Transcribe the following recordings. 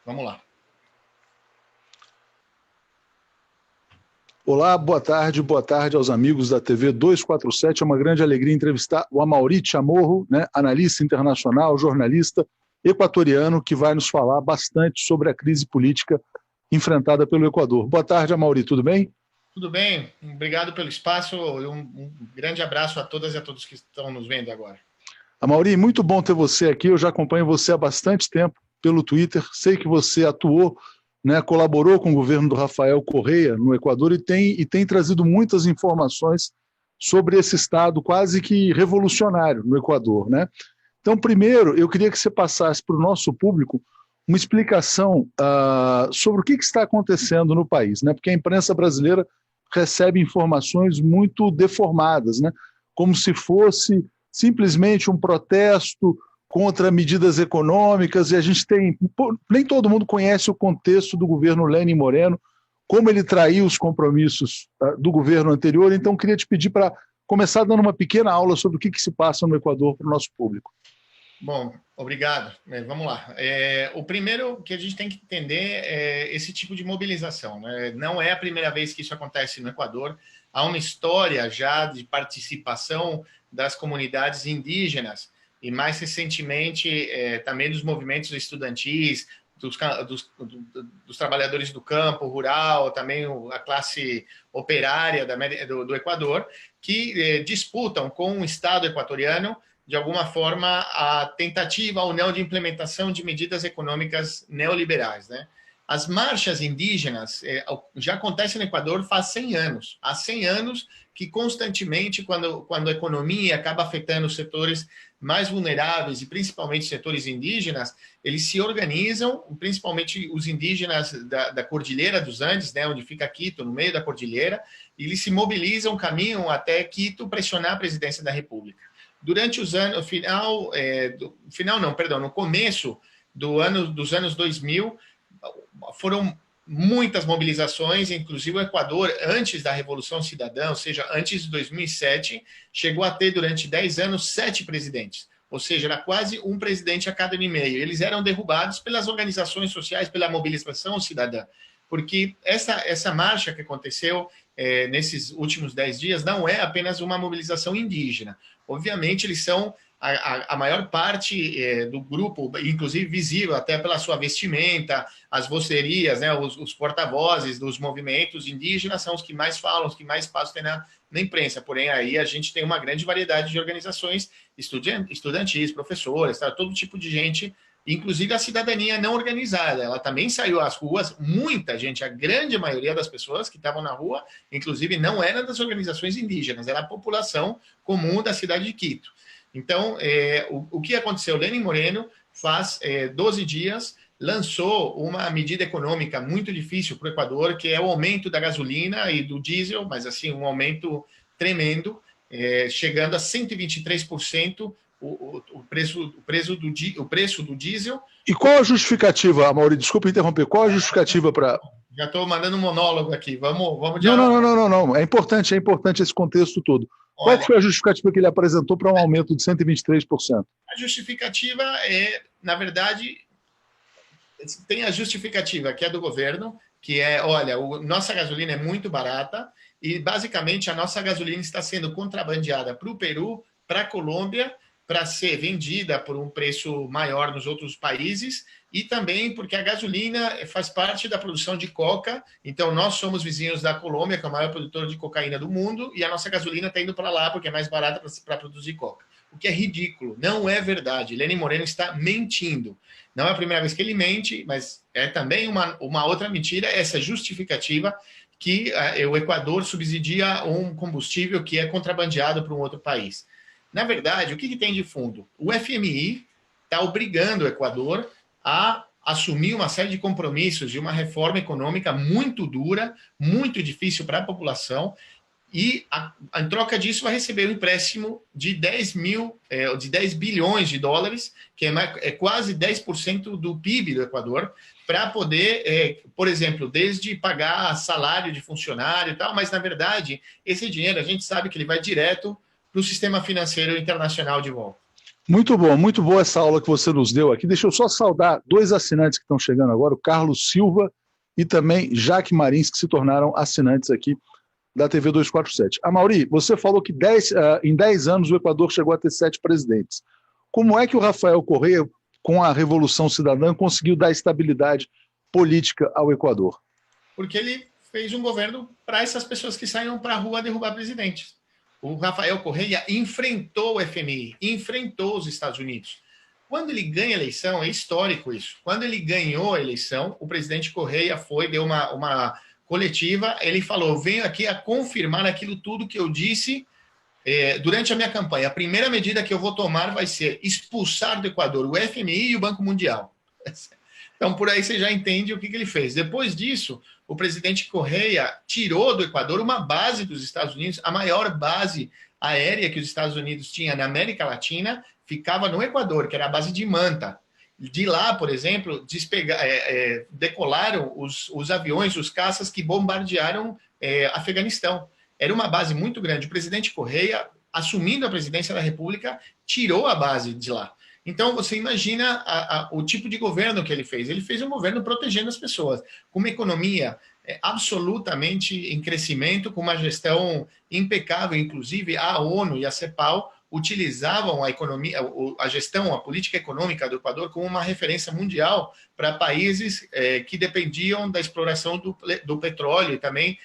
Vamos lá. Olá, boa tarde aos amigos da TV 247. É uma grande alegria entrevistar o Amaury Chamorro, né, analista internacional, jornalista equatoriano, que vai nos falar bastante sobre a crise política enfrentada pelo Equador. Boa tarde, Amaury, tudo bem? Tudo bem, obrigado pelo espaço e um grande abraço a todas e a todos que estão nos vendo agora. Amaury, muito bom ter você aqui. Eu já acompanho você há bastante tempo pelo Twitter. Sei que você atuou, né, colaborou com o governo do Rafael Correa no Equador e tem trazido muitas informações sobre esse estado quase que revolucionário no Equador, né? Então, primeiro, eu queria que você passasse para o nosso público uma explicação sobre o que está acontecendo no país, né? Porque a imprensa brasileira recebe informações muito deformadas, né? Como se fosse simplesmente um protesto contra medidas econômicas, e a gente tem... Nem todo mundo conhece o contexto do governo Lenin Moreno, como ele traiu os compromissos do governo anterior. Então, queria te pedir para começar dando uma pequena aula sobre o que se passa no Equador para o nosso público. Bom, obrigado. Vamos lá. O primeiro que a gente tem que entender é esse tipo de mobilização, né? Não é a primeira vez que isso acontece no Equador. Há uma história já de participação das comunidades indígenas e, mais recentemente, também dos movimentos estudantis, dos trabalhadores do campo rural, também a classe operária do Equador, que disputam com o Estado equatoriano, de alguma forma, a tentativa ou não de implementação de medidas econômicas neoliberais, né? As marchas indígenas já acontecem no Equador faz 100 anos. Há 100 anos que, constantemente, quando a economia acaba afetando os setores mais vulneráveis, e principalmente setores indígenas, eles se organizam, principalmente os indígenas da Cordilheira dos Andes, né, onde fica Quito, no meio da cordilheira, e eles se mobilizam, caminham até Quito pressionar a presidência da República. Durante os anos, no começo dos anos 2000, foram muitas mobilizações, inclusive o Equador, antes da Revolução Cidadã, ou seja, antes de 2007, chegou a ter, durante 10 anos, 7 presidentes. Ou seja, era quase um presidente a cada ano e meio. Eles eram derrubados pelas organizações sociais, pela mobilização cidadã. Porque essa marcha que aconteceu nesses últimos 10 dias não é apenas uma mobilização indígena. Obviamente, eles são a maior parte do grupo, inclusive visível até pela sua vestimenta, as vocerias, né, os porta-vozes dos movimentos indígenas são os que mais falam, os que mais espaço tem na imprensa. Porém, aí a gente tem uma grande variedade de organizações estudantis, professores, todo tipo de gente, inclusive a cidadania não organizada. Ela também saiu às ruas, muita gente, a grande maioria das pessoas que estavam na rua, inclusive não era das organizações indígenas, era a população comum da cidade de Quito. Então, o que aconteceu? Lenin Moreno, faz 12 dias, lançou uma medida econômica muito difícil para o Equador, que é o aumento da gasolina e do diesel, mas assim, um aumento tremendo, chegando a 123% o preço do diesel. E qual a justificativa, Amaury? Desculpa interromper. Qual a justificativa para... Já estou mandando um monólogo aqui. Vamos já... Não. É importante esse contexto todo. Qual foi a justificativa que ele apresentou para um aumento de 123%? A justificativa na verdade, tem a justificativa que é do governo, que é, olha, nossa gasolina é muito barata e, basicamente, a nossa gasolina está sendo contrabandeada para o Peru, para a Colômbia, para ser vendida por um preço maior nos outros países, e também porque a gasolina faz parte da produção de coca. Então, nós somos vizinhos da Colômbia, que é o maior produtor de cocaína do mundo, e a nossa gasolina está indo para lá porque é mais barata para produzir coca. O que é ridículo, não é verdade. Lenin Moreno está mentindo. Não é a primeira vez que ele mente, mas é também uma outra mentira, essa justificativa que o Equador subsidia um combustível que é contrabandeado para um outro país. Na verdade, o que tem de fundo? O FMI está obrigando o Equador a assumir uma série de compromissos de uma reforma econômica muito dura, muito difícil para a população, e em troca disso vai receber um empréstimo de 10 bilhões de dólares, que é quase 10% do PIB do Equador, para poder, por exemplo, desde pagar salário de funcionário e tal, mas, na verdade, esse dinheiro a gente sabe que ele vai direto para o sistema financeiro internacional de volta. muito boa essa aula que você nos deu aqui. Deixa eu só saudar dois assinantes que estão chegando agora, o Carlos Silva e também Jaque Marins, que se tornaram assinantes aqui da TV 247. Amaury, você falou que em 10 anos o Equador chegou a ter 7 presidentes. Como é que o Rafael Correa, com a Revolução Cidadã, conseguiu dar estabilidade política ao Equador? Porque ele fez um governo para essas pessoas que saíram para a rua derrubar presidentes. O Rafael Correa enfrentou o FMI, enfrentou os Estados Unidos. Quando ele ganha a eleição, é histórico isso. Quando ele ganhou a eleição, o presidente Correa deu uma coletiva, ele falou: venho aqui a confirmar aquilo tudo que eu disse durante a minha campanha. A primeira medida que eu vou tomar vai ser expulsar do Equador o FMI e o Banco Mundial. Então, por aí você já entende o que ele fez. Depois disso, o presidente Correa tirou do Equador uma base dos Estados Unidos, a maior base aérea que os Estados Unidos tinham na América Latina, ficava no Equador, que era a base de Manta. De lá, por exemplo, decolaram os aviões, os caças que bombardearam Afeganistão. Era uma base muito grande. O presidente Correa, assumindo a presidência da República, tirou a base de lá. Então, você imagina o tipo de governo que ele fez. Ele fez um governo protegendo as pessoas, com uma economia absolutamente em crescimento, com uma gestão impecável. Inclusive, a ONU e a CEPAL utilizavam a economia, a gestão, a política econômica do Equador como uma referência mundial para países que dependiam da exploração do petróleo e também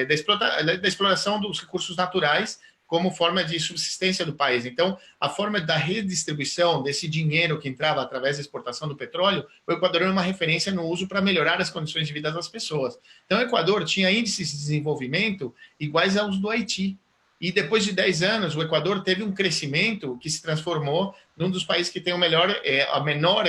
da exploração dos recursos naturais como forma de subsistência do país. Então, a forma da redistribuição desse dinheiro que entrava através da exportação do petróleo, o Equador era uma referência no uso para melhorar as condições de vida das pessoas. Então, o Equador tinha índices de desenvolvimento iguais aos do Haiti. E depois de 10 anos, o Equador teve um crescimento que se transformou num dos países que tem a menor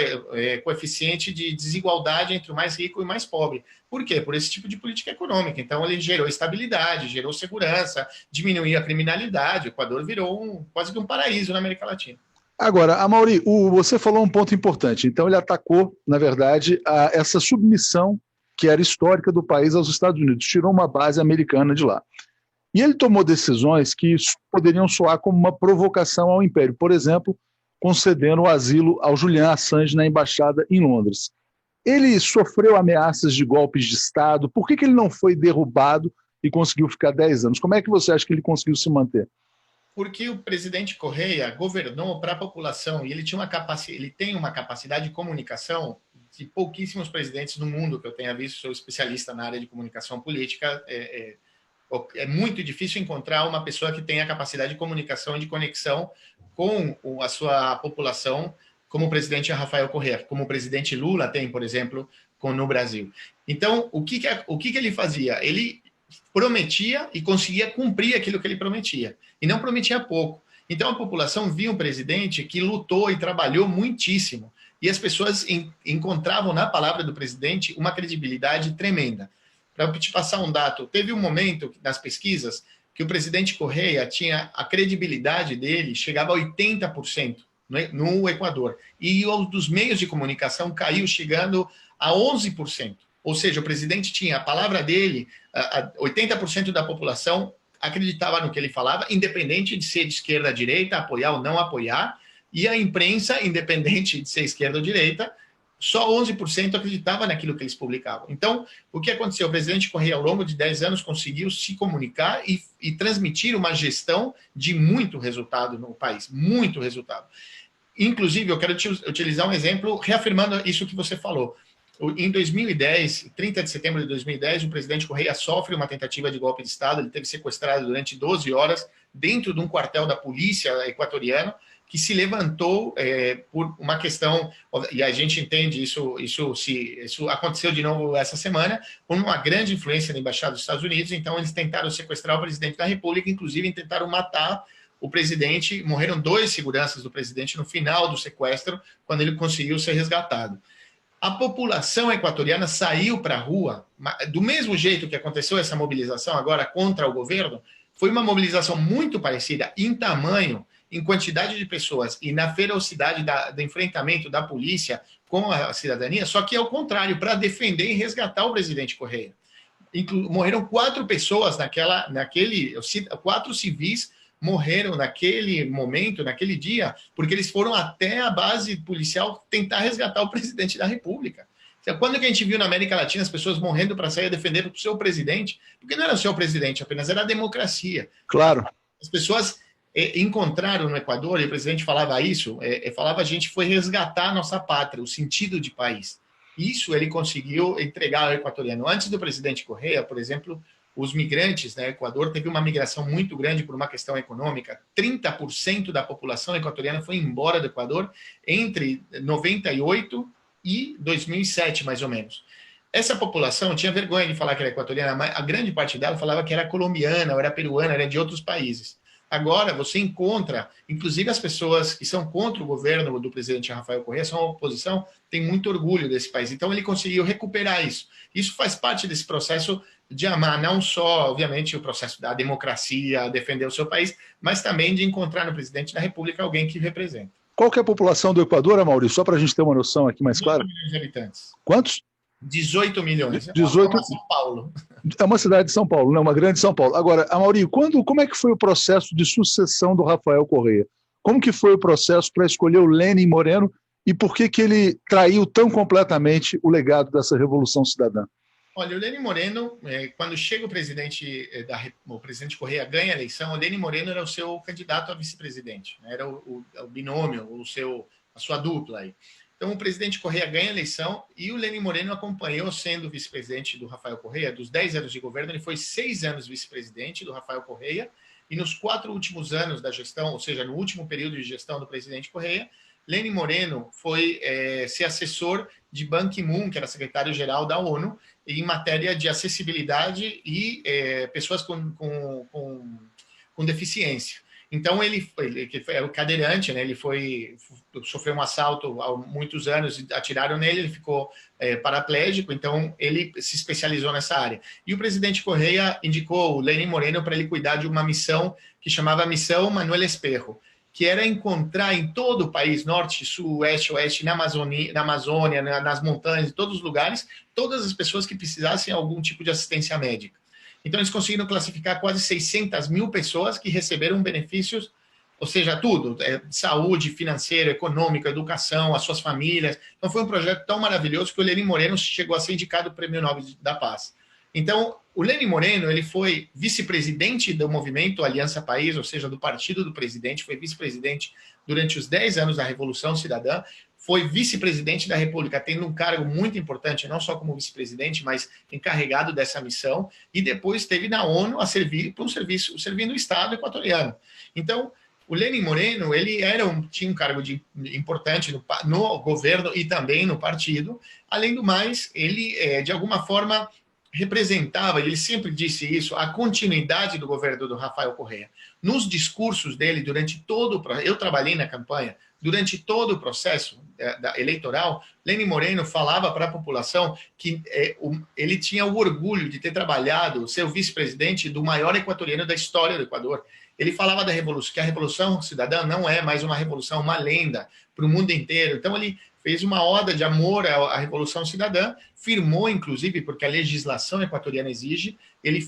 coeficiente de desigualdade entre o mais rico e o mais pobre. Por quê? Por esse tipo de política econômica. Então, ele gerou estabilidade, gerou segurança, diminuiu a criminalidade. O Equador virou quase que um paraíso na América Latina. Agora, Amaury, você falou um ponto importante. Então, ele atacou, na verdade, essa submissão que era histórica do país aos Estados Unidos. Tirou uma base americana de lá. E ele tomou decisões que poderiam soar como uma provocação ao Império. Por exemplo, concedendo o asilo ao Julian Assange na embaixada em Londres. Ele sofreu ameaças de golpes de Estado. Por que ele não foi derrubado e conseguiu ficar 10 anos? Como é que você acha que ele conseguiu se manter? Porque o presidente Correa governou para a população e ele tem uma capacidade de comunicação de pouquíssimos presidentes no mundo que eu tenha visto. Sou especialista na área de comunicação política. É muito difícil encontrar uma pessoa que tenha a capacidade de comunicação e de conexão com a sua população, como o presidente Rafael Correa, como o presidente Lula tem, por exemplo, no Brasil. Então, o que ele fazia? Ele prometia e conseguia cumprir aquilo que ele prometia, e não prometia pouco. Então, a população via um presidente que lutou e trabalhou muitíssimo, e as pessoas encontravam na palavra do presidente uma credibilidade tremenda. Para te passar um dado, teve um momento nas pesquisas que o presidente Correa tinha a credibilidade dele, chegava a 80% no Equador. E o dos meios de comunicação caiu, chegando a 11%. Ou seja, o presidente tinha a palavra dele, 80% da população acreditava no que ele falava, independente de ser de esquerda à direita, apoiar ou não apoiar, e a imprensa, independente de ser esquerda ou direita, só 11% acreditava naquilo que eles publicavam. Então, o que aconteceu? O presidente Correa, ao longo de 10 anos, conseguiu se comunicar e transmitir uma gestão de muito resultado no país, muito resultado. Inclusive, eu quero utilizar um exemplo reafirmando isso que você falou. Em 2010, 30 de setembro de 2010, o presidente Correa sofre uma tentativa de golpe de Estado. Ele teve sequestrado durante 12 horas dentro de um quartel da polícia equatoriana, que se levantou por uma questão, e a gente entende isso aconteceu de novo essa semana, por uma grande influência da Embaixada dos Estados Unidos. Então, eles tentaram sequestrar o presidente da República, inclusive tentaram matar o presidente. Morreram 2 seguranças do presidente no final do sequestro, quando ele conseguiu ser resgatado. A população equatoriana saiu para a rua, do mesmo jeito que aconteceu essa mobilização agora contra o governo. Foi uma mobilização muito parecida em tamanho, em quantidade de pessoas e na ferocidade do enfrentamento da polícia com a cidadania, só que é o contrário, para defender e resgatar o presidente Correa. Morreram 4 pessoas 4 civis morreram naquele momento, naquele dia, porque eles foram até a base policial tentar resgatar o presidente da República. Quando que a gente viu na América Latina as pessoas morrendo para sair a defender o seu presidente? Porque não era o seu presidente apenas, era a democracia. Claro. As pessoas encontraram no Equador, e o presidente falava isso, falava a gente foi resgatar a nossa pátria, o sentido de país. Isso ele conseguiu entregar ao equatoriano. Antes do presidente Correa, por exemplo, os migrantes, né, Equador teve uma migração muito grande por uma questão econômica. 30% da população equatoriana foi embora do Equador entre 98 e 2007, mais ou menos. Essa população tinha vergonha de falar que era equatoriana, mas a grande parte dela falava que era colombiana, ou era peruana, era de outros países. Agora, você encontra, inclusive as pessoas que são contra o governo do presidente Rafael Correa, são a oposição, tem muito orgulho desse país. Então, ele conseguiu recuperar isso. Isso faz parte desse processo de amar não só, obviamente, o processo da democracia, defender o seu país, mas também de encontrar no presidente da República alguém que representa. Qual que é a população do Equador, Amaury? Só para a gente ter uma noção aqui mais clara. 18 milhões de habitantes. Quantos? 18 milhões. 18... É São Paulo. É uma cidade de São Paulo, né? Uma grande São Paulo. Agora, Amaury, como é que foi o processo de sucessão do Rafael Correa? Como que foi o processo para escolher o Lenin Moreno e por que ele traiu tão completamente o legado dessa Revolução Cidadã? Olha, o Lenin Moreno, quando chega o presidente Correa ganha a eleição, o Lenin Moreno era o seu candidato a vice-presidente, né? Era o binômio, a sua dupla aí. Então, o presidente Correa ganha a eleição e o Lenin Moreno acompanhou sendo vice-presidente do Rafael Correa. Dos 10 anos de governo, ele foi 6 anos vice-presidente do Rafael Correa e nos 4 últimos anos da gestão, ou seja, no último período de gestão do presidente Correa, Lenin Moreno foi ser assessor de Ban Ki-moon, que era secretário-geral da ONU, em matéria de acessibilidade e pessoas com deficiência. Então, ele era o cadeirante, né? Ele sofreu um assalto há muitos anos, atiraram nele, ele ficou paraplégico, então ele se especializou nessa área. E o presidente Correa indicou o Lenin Moreno para ele cuidar de uma missão que chamava Missão Manuel Espejo, que era encontrar em todo o país, norte, sul, oeste, na Amazônia, nas montanhas, em todos os lugares, todas as pessoas que precisassem de algum tipo de assistência médica. Então, eles conseguiram classificar quase 600 mil pessoas que receberam benefícios, ou seja, tudo, saúde, financeiro, econômico, educação, as suas famílias. Então, foi um projeto tão maravilhoso que o Lenin Moreno chegou a ser indicado ao Prêmio Nobel da Paz. Então, o Lenin Moreno, ele foi vice-presidente do movimento Aliança País, ou seja, do partido do presidente, foi vice-presidente durante os 10 anos da Revolução Cidadã, foi vice-presidente da República, tendo um cargo muito importante, não só como vice-presidente, mas encarregado dessa missão, e depois esteve na ONU a servir para servindo o Estado equatoriano. Então, o Lenin Moreno, ele tinha um cargo importante no governo e também no partido. Além do mais, ele, de alguma forma, representava, ele sempre disse isso, a continuidade do governo do Rafael Correa. Nos discursos dele, durante todo o processo, eu trabalhei na campanha, durante todo o processo eleitoral, Lenin Moreno falava para a população que ele tinha o orgulho de ter trabalhado, ser o vice-presidente do maior equatoriano da história do Equador. Ele falava da revolução, que a Revolução Cidadã não é mais uma revolução, uma lenda para o mundo inteiro. Então, ele fez uma oda de amor à Revolução Cidadã, firmou, inclusive, porque a legislação equatoriana exige, ele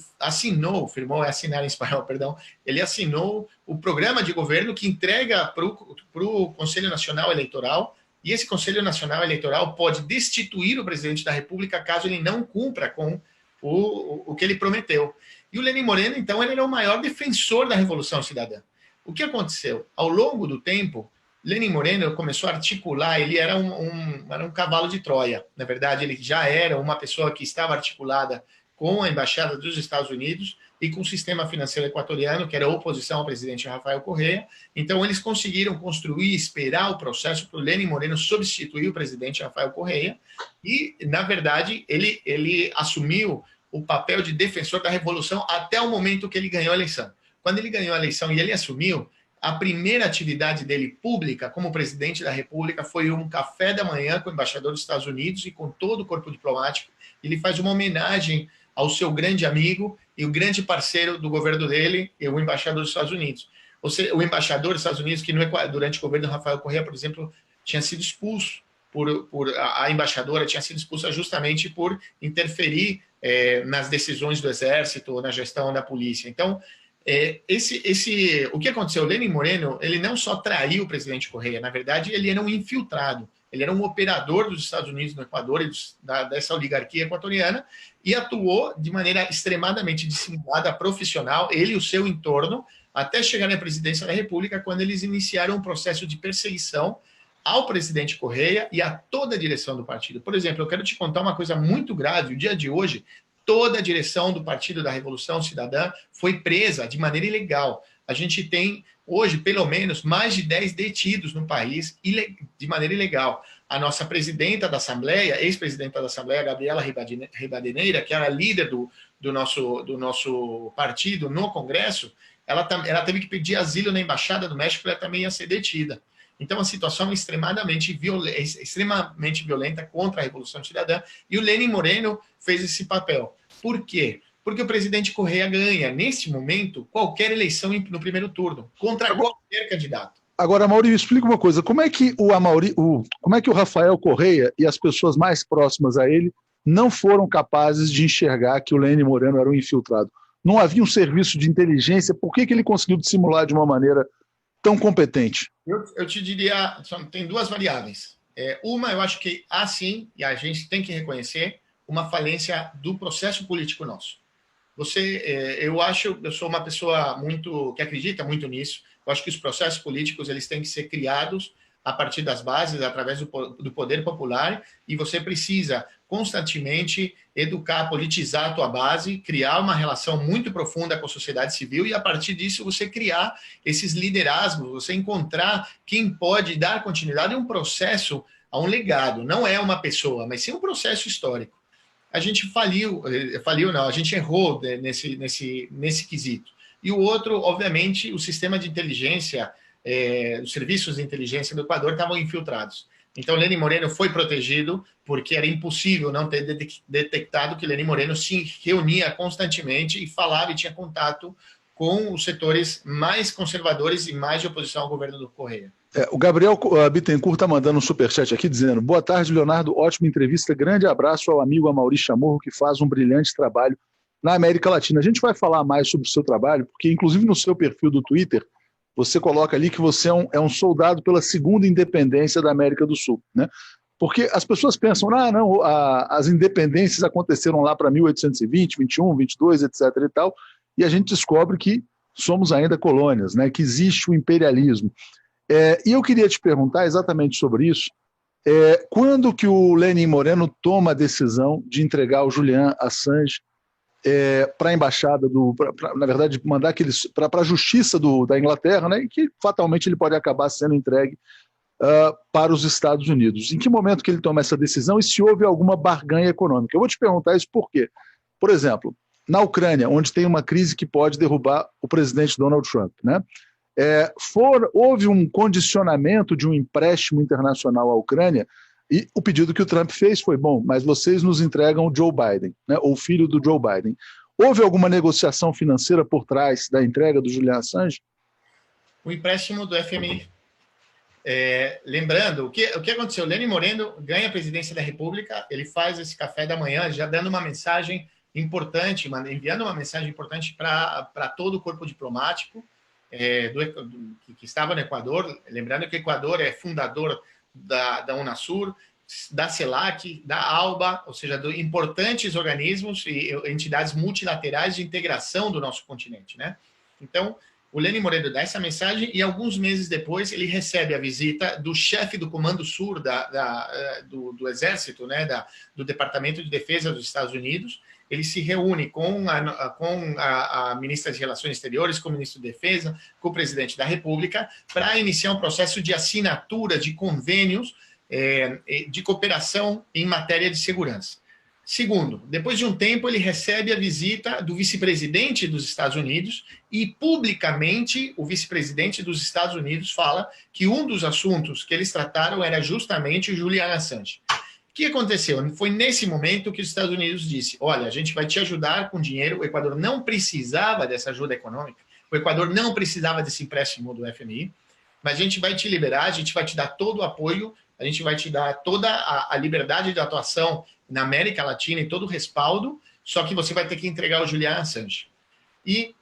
firmou, é assinar em espanhol, perdão, ele assinou o programa de governo que entrega para o Conselho Nacional Eleitoral, e esse Conselho Nacional Eleitoral pode destituir o presidente da República caso ele não cumpra com o que ele prometeu. E o Lenin Moreno, então, ele era o maior defensor da Revolução Cidadã. O que aconteceu? Ao longo do tempo, Lenin Moreno começou a articular, ele era um cavalo de Troia. Na verdade, ele já era uma pessoa que estava articulada com a Embaixada dos Estados Unidos e com o sistema financeiro equatoriano, que era a oposição ao presidente Rafael Correa. Então, eles conseguiram construir, esperar o processo para o Lenin Moreno substituir o presidente Rafael Correa. E, na verdade, ele assumiu o papel de defensor da revolução até o momento que ele ganhou a eleição. Quando ele ganhou a eleição e ele assumiu, a primeira atividade dele pública como presidente da República foi um café da manhã com o embaixador dos Estados Unidos e com todo o corpo diplomático. Ele faz uma homenagem ao seu grande amigo e o grande parceiro do governo dele, o embaixador dos Estados Unidos. Ou seja, o embaixador dos Estados Unidos, que durante o governo do Rafael Correa, por exemplo, tinha sido expulso, a embaixadora tinha sido expulsa justamente por interferir nas decisões do Exército ou na gestão da polícia. Então, O que aconteceu? O Lenin Moreno, ele não só traiu o presidente Correia, na verdade, ele era um infiltrado. Ele era um operador dos Estados Unidos no Equador e dessa oligarquia equatoriana e atuou de maneira extremadamente dissimulada, profissional, ele e o seu entorno, até chegar na presidência da República, quando eles iniciaram um processo de perseguição ao presidente Correia e a toda a direção do partido. Por exemplo, eu quero te contar uma coisa muito grave. O dia de hoje, toda a direção do Partido da Revolução Cidadã foi presa de maneira ilegal. A gente tem, hoje, pelo menos, mais de 10 detidos no país de maneira ilegal. A nossa presidenta da Assembleia, ex-presidenta da Assembleia, Gabriela Ribadeneira, que era líder do nosso partido no Congresso, ela teve que pedir asilo na Embaixada do México, ela também ia ser detida. Então, a situação é extremamente violenta contra a Revolução Cidadã, e o Lenin Moreno fez esse papel. Por quê? Porque o presidente Correia ganha, neste momento, qualquer eleição no primeiro turno, contra qualquer candidato. Agora, Amaury, me explica uma coisa, como é que o Rafael Correia e as pessoas mais próximas a ele não foram capazes de enxergar que o Lenin Moreno era um infiltrado? Não havia um serviço de inteligência, por que ele conseguiu dissimular de uma maneira tão competente? Eu te diria, tem duas variáveis. Uma, eu acho que há sim, e a gente tem que reconhecer, uma falência do processo político nosso. Eu sou uma pessoa que acredita muito nisso. Eu acho que os processos políticos eles têm que ser criados a partir das bases, através do poder popular, e você precisa constantemente educar, politizar a tua base, criar uma relação muito profunda com a sociedade civil, e a partir disso você criar esses liderazgos, você encontrar quem pode dar continuidade a um processo, a um legado. Não é uma pessoa, mas sim um processo histórico. A gente a gente errou nesse quesito. E o outro, obviamente, o sistema de inteligência, os serviços de inteligência do Equador estavam infiltrados. Então, Lenin Moreno foi protegido porque era impossível não ter detectado que Lenin Moreno se reunia constantemente e falava e tinha contato com os setores mais conservadores e mais de oposição ao governo do Correia. O Gabriel Bittencourt está mandando um superchat aqui dizendo: boa tarde, Leonardo, ótima entrevista, grande abraço ao amigo Amaury Chamorro, que faz um brilhante trabalho na América Latina. A gente vai falar mais sobre o seu trabalho, porque inclusive no seu perfil do Twitter, você coloca ali que você é um soldado pela segunda independência da América do Sul, né? Porque as pessoas pensam, as independências aconteceram lá para 1820, 21, 22, etc. e tal, e a gente descobre que somos ainda colônias, né? Que existe o imperialismo. E eu queria te perguntar exatamente sobre isso. Quando que o Lenin Moreno toma a decisão de entregar o Julian Assange para a embaixada, na verdade, mandar aqueles para a justiça da Inglaterra, né, e que fatalmente ele pode acabar sendo entregue para os Estados Unidos? Em que momento que ele toma essa decisão e se houve alguma barganha econômica? Eu vou te perguntar isso por quê. Por exemplo, na Ucrânia, onde tem uma crise que pode derrubar o presidente Donald Trump, né? Houve um condicionamento de um empréstimo internacional à Ucrânia, e o pedido que o Trump fez foi: bom, mas vocês nos entregam o Joe Biden, né, ou o filho do Joe Biden. Houve alguma negociação financeira por trás da entrega do Julian Assange? O empréstimo do FMI. Lembrando, o que aconteceu? O Lenin Moreno ganha a presidência da República, ele faz esse café da manhã já dando uma mensagem importante, enviando uma mensagem importante para todo o corpo diplomático, que estava no Equador. Lembrando que o Equador é fundador da Unasur, da CELAC, da ALBA, ou seja, de importantes organismos e entidades multilaterais de integração do nosso continente, né? Então, o Lenin Moreno dá essa mensagem e alguns meses depois ele recebe a visita do chefe do Comando Sul do Exército, né, do Departamento de Defesa dos Estados Unidos. Ele se reúne com a ministra de Relações Exteriores, com o ministro de Defesa, com o presidente da República, para iniciar um processo de assinatura de convênios de cooperação em matéria de segurança. Segundo, depois de um tempo, ele recebe a visita do vice-presidente dos Estados Unidos e, publicamente, o vice-presidente dos Estados Unidos fala que um dos assuntos que eles trataram era justamente o Julian Assange. O que aconteceu? Foi nesse momento que os Estados Unidos disse: olha, a gente vai te ajudar com dinheiro. O Equador não precisava dessa ajuda econômica, o Equador não precisava desse empréstimo do FMI, mas a gente vai te liberar, a gente vai te dar todo o apoio, a gente vai te dar toda a liberdade de atuação na América Latina e todo o respaldo, só que você vai ter que entregar o Julian Assange. E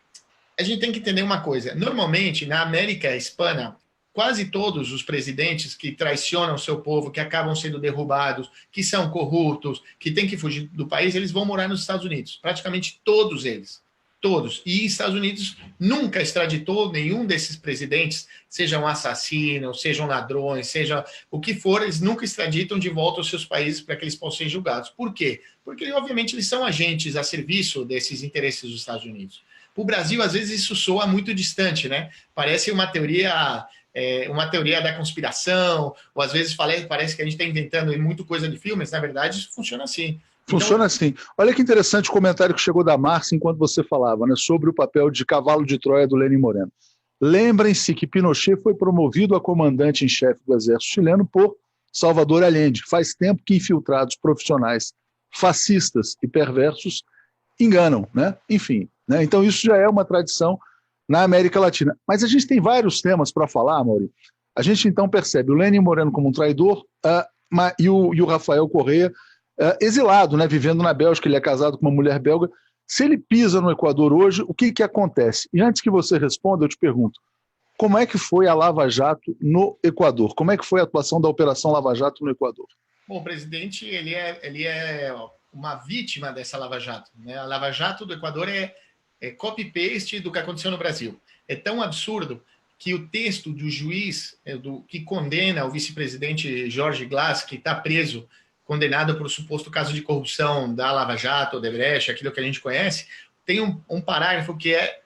a gente tem que entender uma coisa. Normalmente, na América Hispana, quase todos os presidentes que traicionam o seu povo, que acabam sendo derrubados, que são corruptos, que têm que fugir do país, eles vão morar nos Estados Unidos. Praticamente todos eles. Todos. E Estados Unidos nunca extraditou nenhum desses presidentes, sejam assassinos, sejam ladrões, seja o que for, eles nunca extraditam de volta aos seus países para que eles possam ser julgados. Por quê? Porque, obviamente, eles são agentes a serviço desses interesses dos Estados Unidos. Para o Brasil, às vezes, isso soa muito distante, né? Parece uma teoria da conspiração, ou às vezes parece que a gente está inventando muito coisa de filme, mas na verdade isso funciona assim. Funciona assim. Olha que interessante o comentário que chegou da Márcia enquanto você falava, né, sobre o papel de cavalo de Troia do Lenin Moreno. Lembrem-se que Pinochet foi promovido a comandante em chefe do exército chileno por Salvador Allende. Faz tempo que infiltrados profissionais fascistas e perversos enganam, né? Enfim, né? Então isso já é uma tradição na América Latina. Mas a gente tem vários temas para falar, Mauri. A gente então percebe o Lenin Moreno como um traidor e o Rafael Correa exilado, né, vivendo na Bélgica. Ele é casado com uma mulher belga. Se ele pisa no Equador hoje, o que acontece? E antes que você responda, eu te pergunto, como é que foi a Lava Jato no Equador? Como é que foi a atuação da Operação Lava Jato no Equador? Bom, o presidente ele é uma vítima dessa Lava Jato, né? A Lava Jato do Equador é copy-paste do que aconteceu no Brasil. É tão absurdo que o texto do juiz que condena o vice-presidente Jorge Glass, que está preso, condenado por suposto caso de corrupção da Lava Jato, Odebrecht, aquilo que a gente conhece, tem um parágrafo que é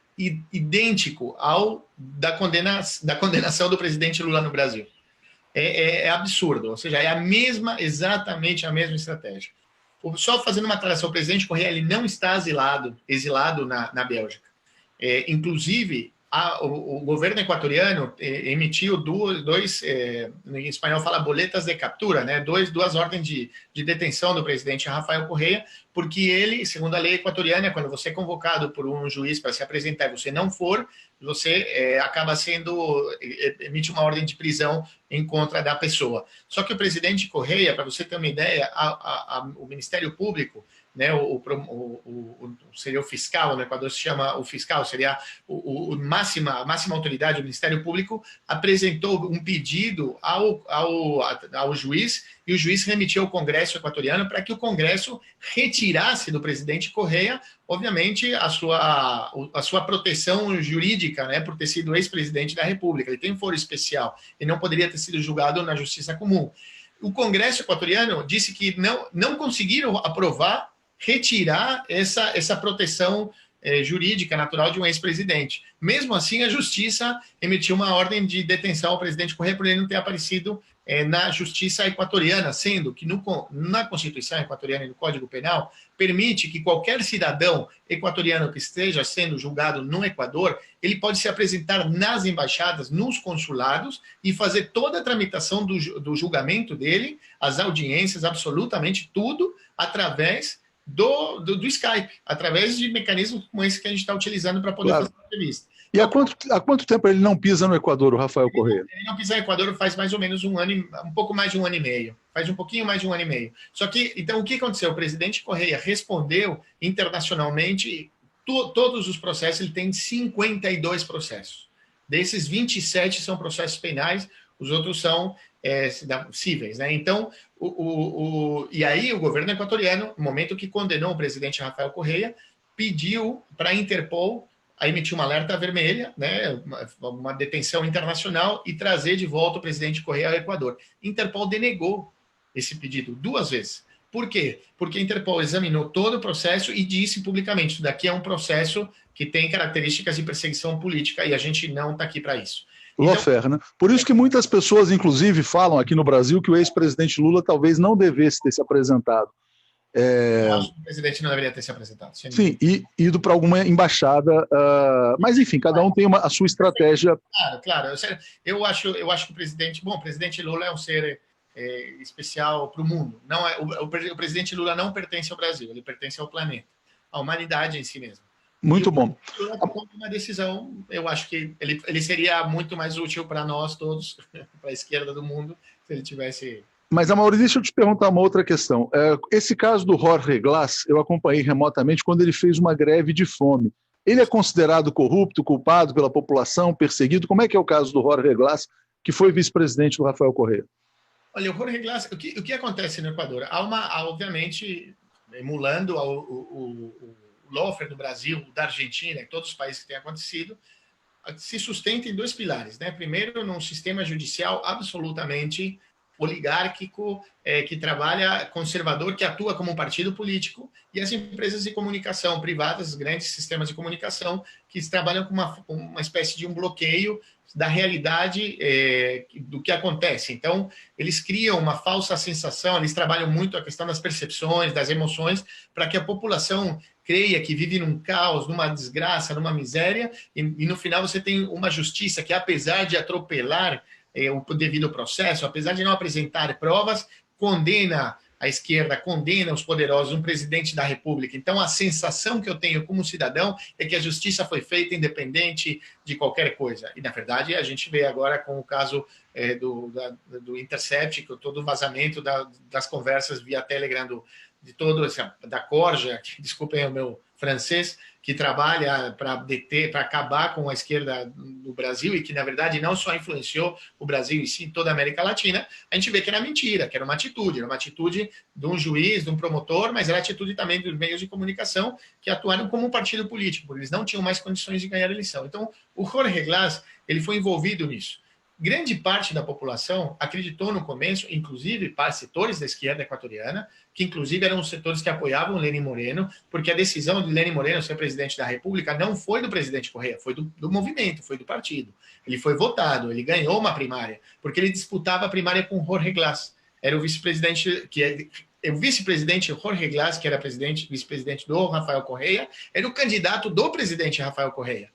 idêntico ao da condenação do presidente Lula no Brasil. É absurdo, ou seja, é exatamente a mesma estratégia. Só fazendo uma aclaração, o presidente Correa ele não está exilado na Bélgica. Inclusive, o governo equatoriano emitiu em espanhol fala boletas de captura, né? Duas ordens de detenção do presidente Rafael Correa, porque ele, segundo a lei equatoriana, quando você é convocado por um juiz para se apresentar e você não for, você acaba emite uma ordem de prisão em contra da pessoa. Só que o presidente Correa, para você ter uma ideia, o Ministério Público, né, seria o fiscal, no Equador se chama o fiscal, seria a máxima autoridade do Ministério Público, apresentou um pedido ao juiz, e o juiz remitiu ao Congresso equatoriano para que o Congresso retirasse do presidente Correa, obviamente, a sua proteção jurídica, né, por ter sido ex-presidente da República. Ele tem um foro especial, ele não poderia ter sido julgado na justiça comum. O Congresso equatoriano disse que não conseguiram aprovar retirar essa proteção jurídica natural de um ex-presidente. Mesmo assim, a Justiça emitiu uma ordem de detenção ao presidente Correa por ele não ter aparecido na Justiça equatoriana, sendo que na Constituição equatoriana e no Código Penal permite que qualquer cidadão equatoriano que esteja sendo julgado no Equador, ele pode se apresentar nas embaixadas, nos consulados e fazer toda a tramitação do julgamento dele, as audiências, absolutamente tudo, através do Skype, através de mecanismos como esse que a gente está utilizando para poder fazer a entrevista. E há quanto tempo ele não pisa no Equador, o Rafael Correa? Ele não pisa no Equador faz mais ou menos um pouco mais de um ano e meio. Faz um pouquinho mais de um ano e meio. Só que, então, o que aconteceu? O presidente Correa respondeu internacionalmente todos os processos, ele tem 52 processos. Desses, 27 são processos penais, os outros são cíveis, né? Então, e aí o governo equatoriano, no momento que condenou o presidente Rafael Correa, pediu para a Interpol a emitir uma alerta vermelha, né, uma detenção internacional e trazer de volta o presidente Correa ao Equador. Interpol denegou esse pedido 2 vezes. Por quê? Porque a Interpol examinou todo o processo e disse publicamente: isso daqui é um processo que tem características de perseguição política e a gente não está aqui para isso. Lawfare, né? Por isso que muitas pessoas, inclusive, falam aqui no Brasil que o ex-presidente Lula talvez não devesse ter se apresentado. Eu acho que o presidente não deveria ter se apresentado. Sim, e ido para alguma embaixada. Mas, enfim, cada um tem a sua estratégia. Claro. Eu acho que o presidente Lula é um ser especial para o mundo. Não é, o presidente Lula não pertence ao Brasil, ele pertence ao planeta, à humanidade em si mesmo. Muito bom. Uma decisão, eu acho que ele seria muito mais útil para nós todos, para a esquerda do mundo, se ele tivesse... Mas, Amaury, deixa eu te perguntar uma outra questão. Esse caso do Jorge Glass, eu acompanhei remotamente quando ele fez uma greve de fome. Ele é considerado corrupto, culpado pela população, perseguido? Como é que é o caso do Jorge Glass, que foi vice-presidente do Rafael Correa? Olha, o Jorge Glass, o que acontece no Equador? Obviamente, emulando o lawfare do Brasil, da Argentina e todos os países que tem acontecido, se sustenta em dois pilares, né? Primeiro, num sistema judicial absolutamente oligárquico, que trabalha conservador, que atua como um partido político, e as empresas de comunicação privadas, grandes sistemas de comunicação, que trabalham com uma espécie de um bloqueio da realidade do que acontece. Então, eles criam uma falsa sensação, eles trabalham muito a questão das percepções, das emoções, para que a população creia que vive num caos, numa desgraça, numa miséria, e no final você tem uma justiça que, apesar de atropelar o devido processo, apesar de não apresentar provas, condena a esquerda, condena os poderosos, um presidente da República. Então, a sensação que eu tenho como cidadão é que a justiça foi feita independente de qualquer coisa. E, na verdade, a gente vê agora com o caso do Intercept, todo o vazamento das conversas via Telegram de todo da Corja, desculpem o meu francês, que trabalha para deter, para acabar com a esquerda do Brasil e que, na verdade, não só influenciou o Brasil e sim toda a América Latina, a gente vê que era mentira, que era uma atitude de um juiz, de um promotor, mas era atitude também dos meios de comunicação que atuaram como um partido político, porque eles não tinham mais condições de ganhar a eleição. Então, o Jorge Glass, ele foi envolvido nisso. Grande parte da população acreditou no começo, inclusive para setores da esquerda equatoriana, que inclusive eram os setores que apoiavam Lenin Moreno, porque a decisão de Lenin Moreno ser presidente da República não foi do presidente Correa, foi do movimento, foi do partido. Ele foi votado, ele ganhou uma primária, porque ele disputava a primária com Jorge Glass. Era o vice-presidente, o vice-presidente Jorge Glass, que era vice-presidente do Rafael Correa, era o candidato do presidente Rafael Correa,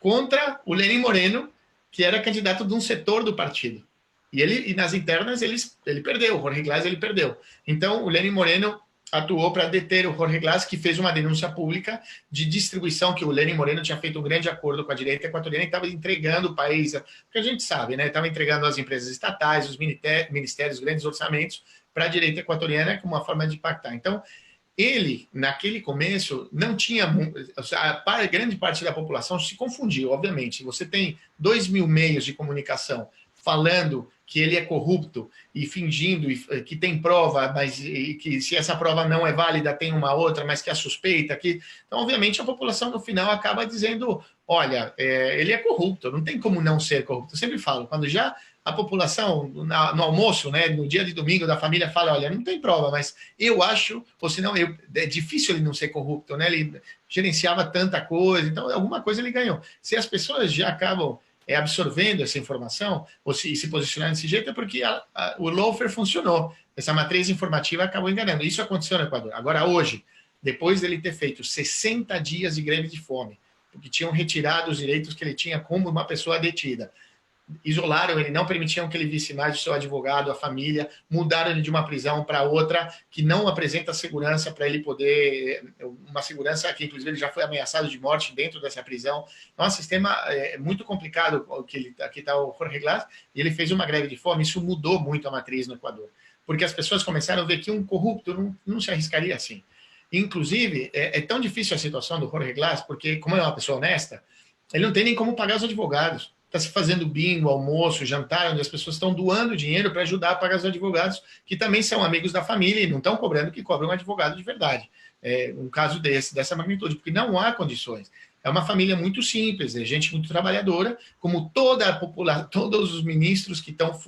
contra o Lenin Moreno, que era candidato de um setor do partido. E nas internas ele perdeu, o Jorge Glass ele perdeu. Então, o Lenin Moreno atuou para deter o Jorge Glass, que fez uma denúncia pública de distribuição, que o Lenin Moreno tinha feito um grande acordo com a direita equatoriana e estava entregando o país, porque a gente sabe, né? Estava entregando as empresas estatais, os ministérios, grandes orçamentos para a direita equatoriana como uma forma de impactar. Então, ele, naquele começo, não tinha... A grande parte da população se confundiu, obviamente. Você tem 2.000 meios de comunicação falando que ele é corrupto e fingindo que tem prova, mas que se essa prova não é válida, tem uma outra, mas que é suspeita. Então, obviamente, a população, no final, acaba dizendo, olha, ele é corrupto, não tem como não ser corrupto. Eu sempre falo, quando já a população, no almoço, né, no dia de domingo da família, fala, olha, não tem prova, mas eu acho, ou senão é difícil ele não ser corrupto, né? Ele gerenciava tanta coisa, então alguma coisa ele ganhou. Se as pessoas já acabam absorvendo essa informação, ou se posicionando desse jeito, é porque o lawfare funcionou. Essa matriz informativa acabou enganando. Isso aconteceu no Equador. Agora, hoje, depois dele ter feito 60 dias de greve de fome, porque tinham retirado os direitos que ele tinha como uma pessoa detida, isolaram ele, não permitiam que ele visse mais o seu advogado, a família, mudaram ele de uma prisão para outra, que não apresenta segurança para ele poder, uma segurança que inclusive ele já foi ameaçado de morte dentro dessa prisão. Então, o sistema é muito complicado, aqui está o Jorge Glass, e ele fez uma greve de fome, isso mudou muito a matriz no Equador, porque as pessoas começaram a ver que um corrupto não se arriscaria assim. Inclusive, é tão difícil a situação do Jorge Glass, porque como é uma pessoa honesta, ele não tem nem como pagar os advogados. Está se fazendo bingo, almoço, jantar, onde as pessoas estão doando dinheiro para ajudar a pagar os advogados, que também são amigos da família e não estão cobrando que cobrem um advogado de verdade. Um caso dessa magnitude, porque não há condições. É uma família muito simples, é gente muito trabalhadora, como toda a população, todos os ministros que estão...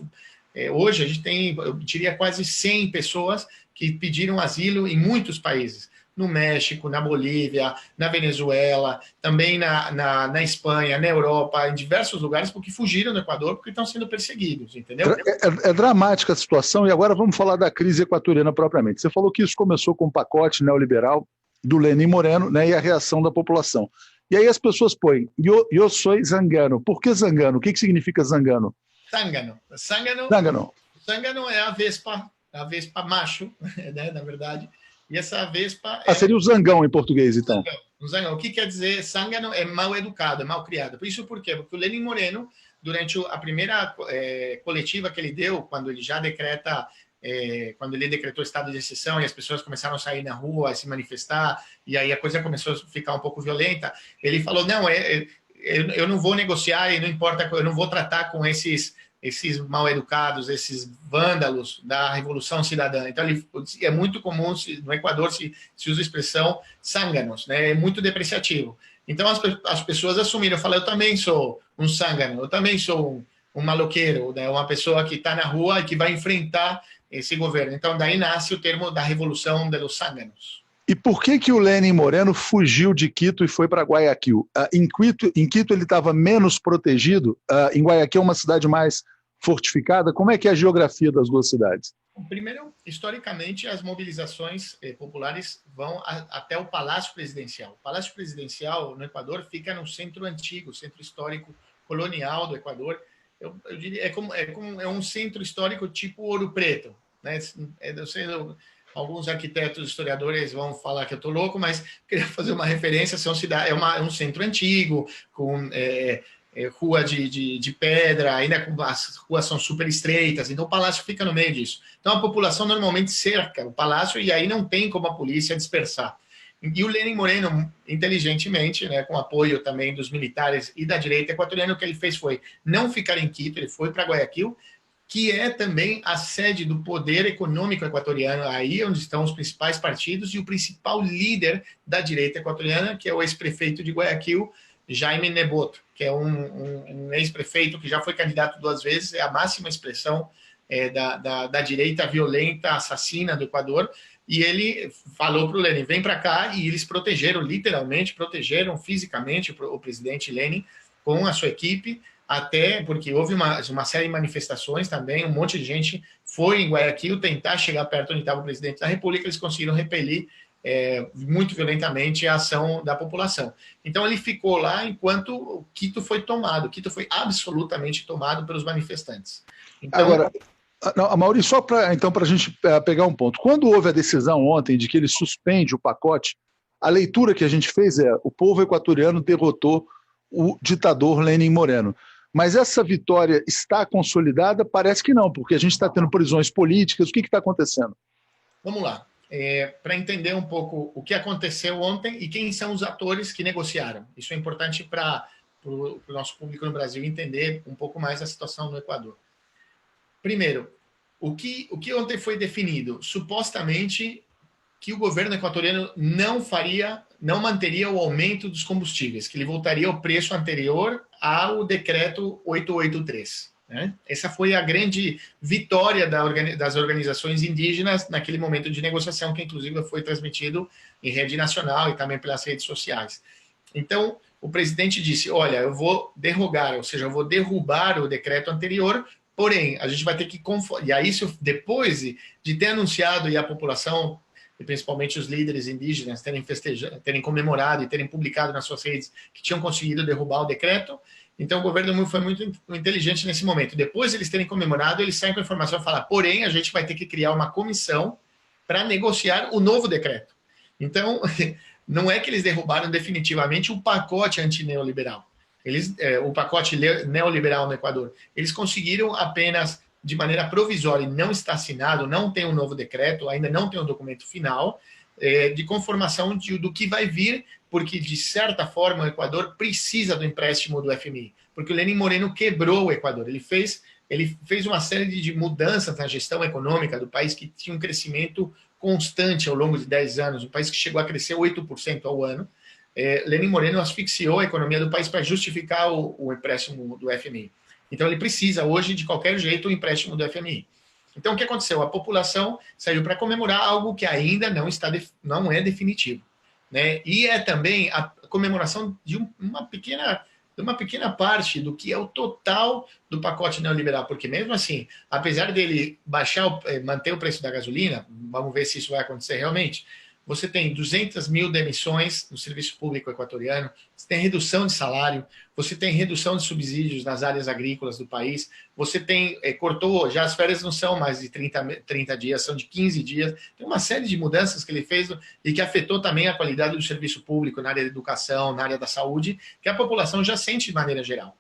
hoje a gente tem, eu diria, quase 100 pessoas que pediram asilo em muitos países. No México, na Bolívia, na Venezuela, também na Espanha, na Europa, em diversos lugares, porque fugiram do Equador, porque estão sendo perseguidos, entendeu? É dramática a situação, e agora vamos falar da crise equatoriana propriamente. Você falou que isso começou com um pacote neoliberal do Lenin Moreno, né, e a reação da população. E aí as pessoas põem, eu sou zangano. Por que zangano? O que significa zangano? Zángano é a vespa macho, né, na verdade. E essa vespa... seria o zangão em português, então. Zangão. O que quer dizer? Zángano é mal educado, é mal criado. Isso por quê? Porque o Lenin Moreno, durante a primeira coletiva que ele deu, quando ele já decreta quando ele decretou estado de exceção e as pessoas começaram a sair na rua, a se manifestar, e aí a coisa começou a ficar um pouco violenta, ele falou, não, eu não vou negociar e não importa, eu não vou tratar com esses mal educados, esses vândalos da Revolução Cidadã. Então, é muito comum, no Equador se usa a expressão zânganos, né? É muito depreciativo. Então, as pessoas assumiram, falaram, eu também sou um zángano, eu também sou um maloqueiro, né? Uma pessoa que está na rua e que vai enfrentar esse governo. Então, daí nasce o termo da Revolução de los Zánganos. E por que o Lenin Moreno fugiu de Quito e foi para Guayaquil? Em Quito ele estava menos protegido, em Guayaquil é uma cidade mais fortificada. Como é que é a geografia das duas cidades? Primeiro, historicamente, as mobilizações populares vão até o Palácio Presidencial. O Palácio Presidencial, no Equador, fica no centro antigo, centro histórico colonial do Equador. Eu diria, é um centro histórico tipo Ouro Preto, né? Eu sei, alguns arquitetos, historiadores vão falar que eu estou louco, mas queria fazer uma referência. É um centro antigo, com rua de pedra, ainda as ruas são super estreitas, então o palácio fica no meio disso. Então a população normalmente cerca o palácio e aí não tem como a polícia dispersar. E o Lenin Moreno, inteligentemente, né, com apoio também dos militares e da direita equatoriana, o que ele fez foi não ficar em Quito, ele foi para Guayaquil, que é também a sede do poder econômico equatoriano, aí onde estão os principais partidos e o principal líder da direita equatoriana, que é o ex-prefeito de Guayaquil, Jaime Nebot, que é um ex-prefeito que já foi candidato 2 vezes, é a máxima expressão da direita violenta, assassina do Equador, e ele falou para o Lenin, vem para cá, e eles literalmente protegeram fisicamente o presidente Lenin com a sua equipe, até porque houve uma série de manifestações também, um monte de gente foi em Guayaquil tentar chegar perto onde estava o presidente da República, eles conseguiram repelir muito violentamente a ação da população. Então ele ficou lá enquanto o Quito foi tomado. Quito foi absolutamente tomado pelos manifestantes. Então, agora, Maurício, só para a gente pegar um ponto. Quando houve a decisão ontem de que ele suspende o pacote, a leitura que a gente fez o povo equatoriano derrotou o ditador Lenin Moreno. Mas essa vitória está consolidada? Parece que não, porque a gente está tendo prisões políticas. O que está acontecendo? Vamos lá. Para entender um pouco o que aconteceu ontem e quem são os atores que negociaram. Isso é importante para o nosso público no Brasil entender um pouco mais a situação no Equador. Primeiro, o que ontem foi definido? Supostamente que o governo equatoriano não manteria o aumento dos combustíveis, que ele voltaria ao preço anterior ao decreto 883. Né? Essa foi a grande vitória das organizações indígenas naquele momento de negociação, que inclusive foi transmitido em rede nacional e também pelas redes sociais. Então, o presidente disse, olha, eu vou derrogar, ou seja, eu vou derrubar o decreto anterior, porém, a gente vai ter que... E aí, depois de ter anunciado e a população, e principalmente os líderes indígenas, terem comemorado e terem publicado nas suas redes que tinham conseguido derrubar o decreto, então o governo foi muito inteligente nesse momento. Depois de eles terem comemorado, eles saem com a informação e falam, porém, a gente vai ter que criar uma comissão para negociar o novo decreto. Então, não é que eles derrubaram definitivamente o pacote antineoliberal. O pacote neoliberal no Equador. Eles conseguiram apenas, de maneira provisória, e não está assinado, não tem um novo decreto, ainda não tem um documento final, de conformação do que vai vir, porque, de certa forma, o Equador precisa do empréstimo do FMI, porque o Lenin Moreno quebrou o Equador. Ele fez uma série de mudanças na gestão econômica do país, que tinha um crescimento constante ao longo de 10 anos, um país que chegou a crescer 8% ao ano. Lenin Moreno asfixiou a economia do país para justificar o empréstimo do FMI. Então, ele precisa, hoje, de qualquer jeito, o empréstimo do FMI. Então, o que aconteceu? A população saiu para comemorar algo que ainda não é definitivo. Né? E é também a comemoração de uma pequena parte do que é o total do pacote neoliberal, porque mesmo assim, apesar dele manter o preço da gasolina, vamos ver se isso vai acontecer realmente, você tem 200 mil demissões no serviço público equatoriano, você tem redução de salário, você tem redução de subsídios nas áreas agrícolas do país, você cortou, já as férias não são mais de 30 dias, são de 15 dias, tem uma série de mudanças que ele fez e que afetou também a qualidade do serviço público na área da educação, na área da saúde, que a população já sente de maneira geral.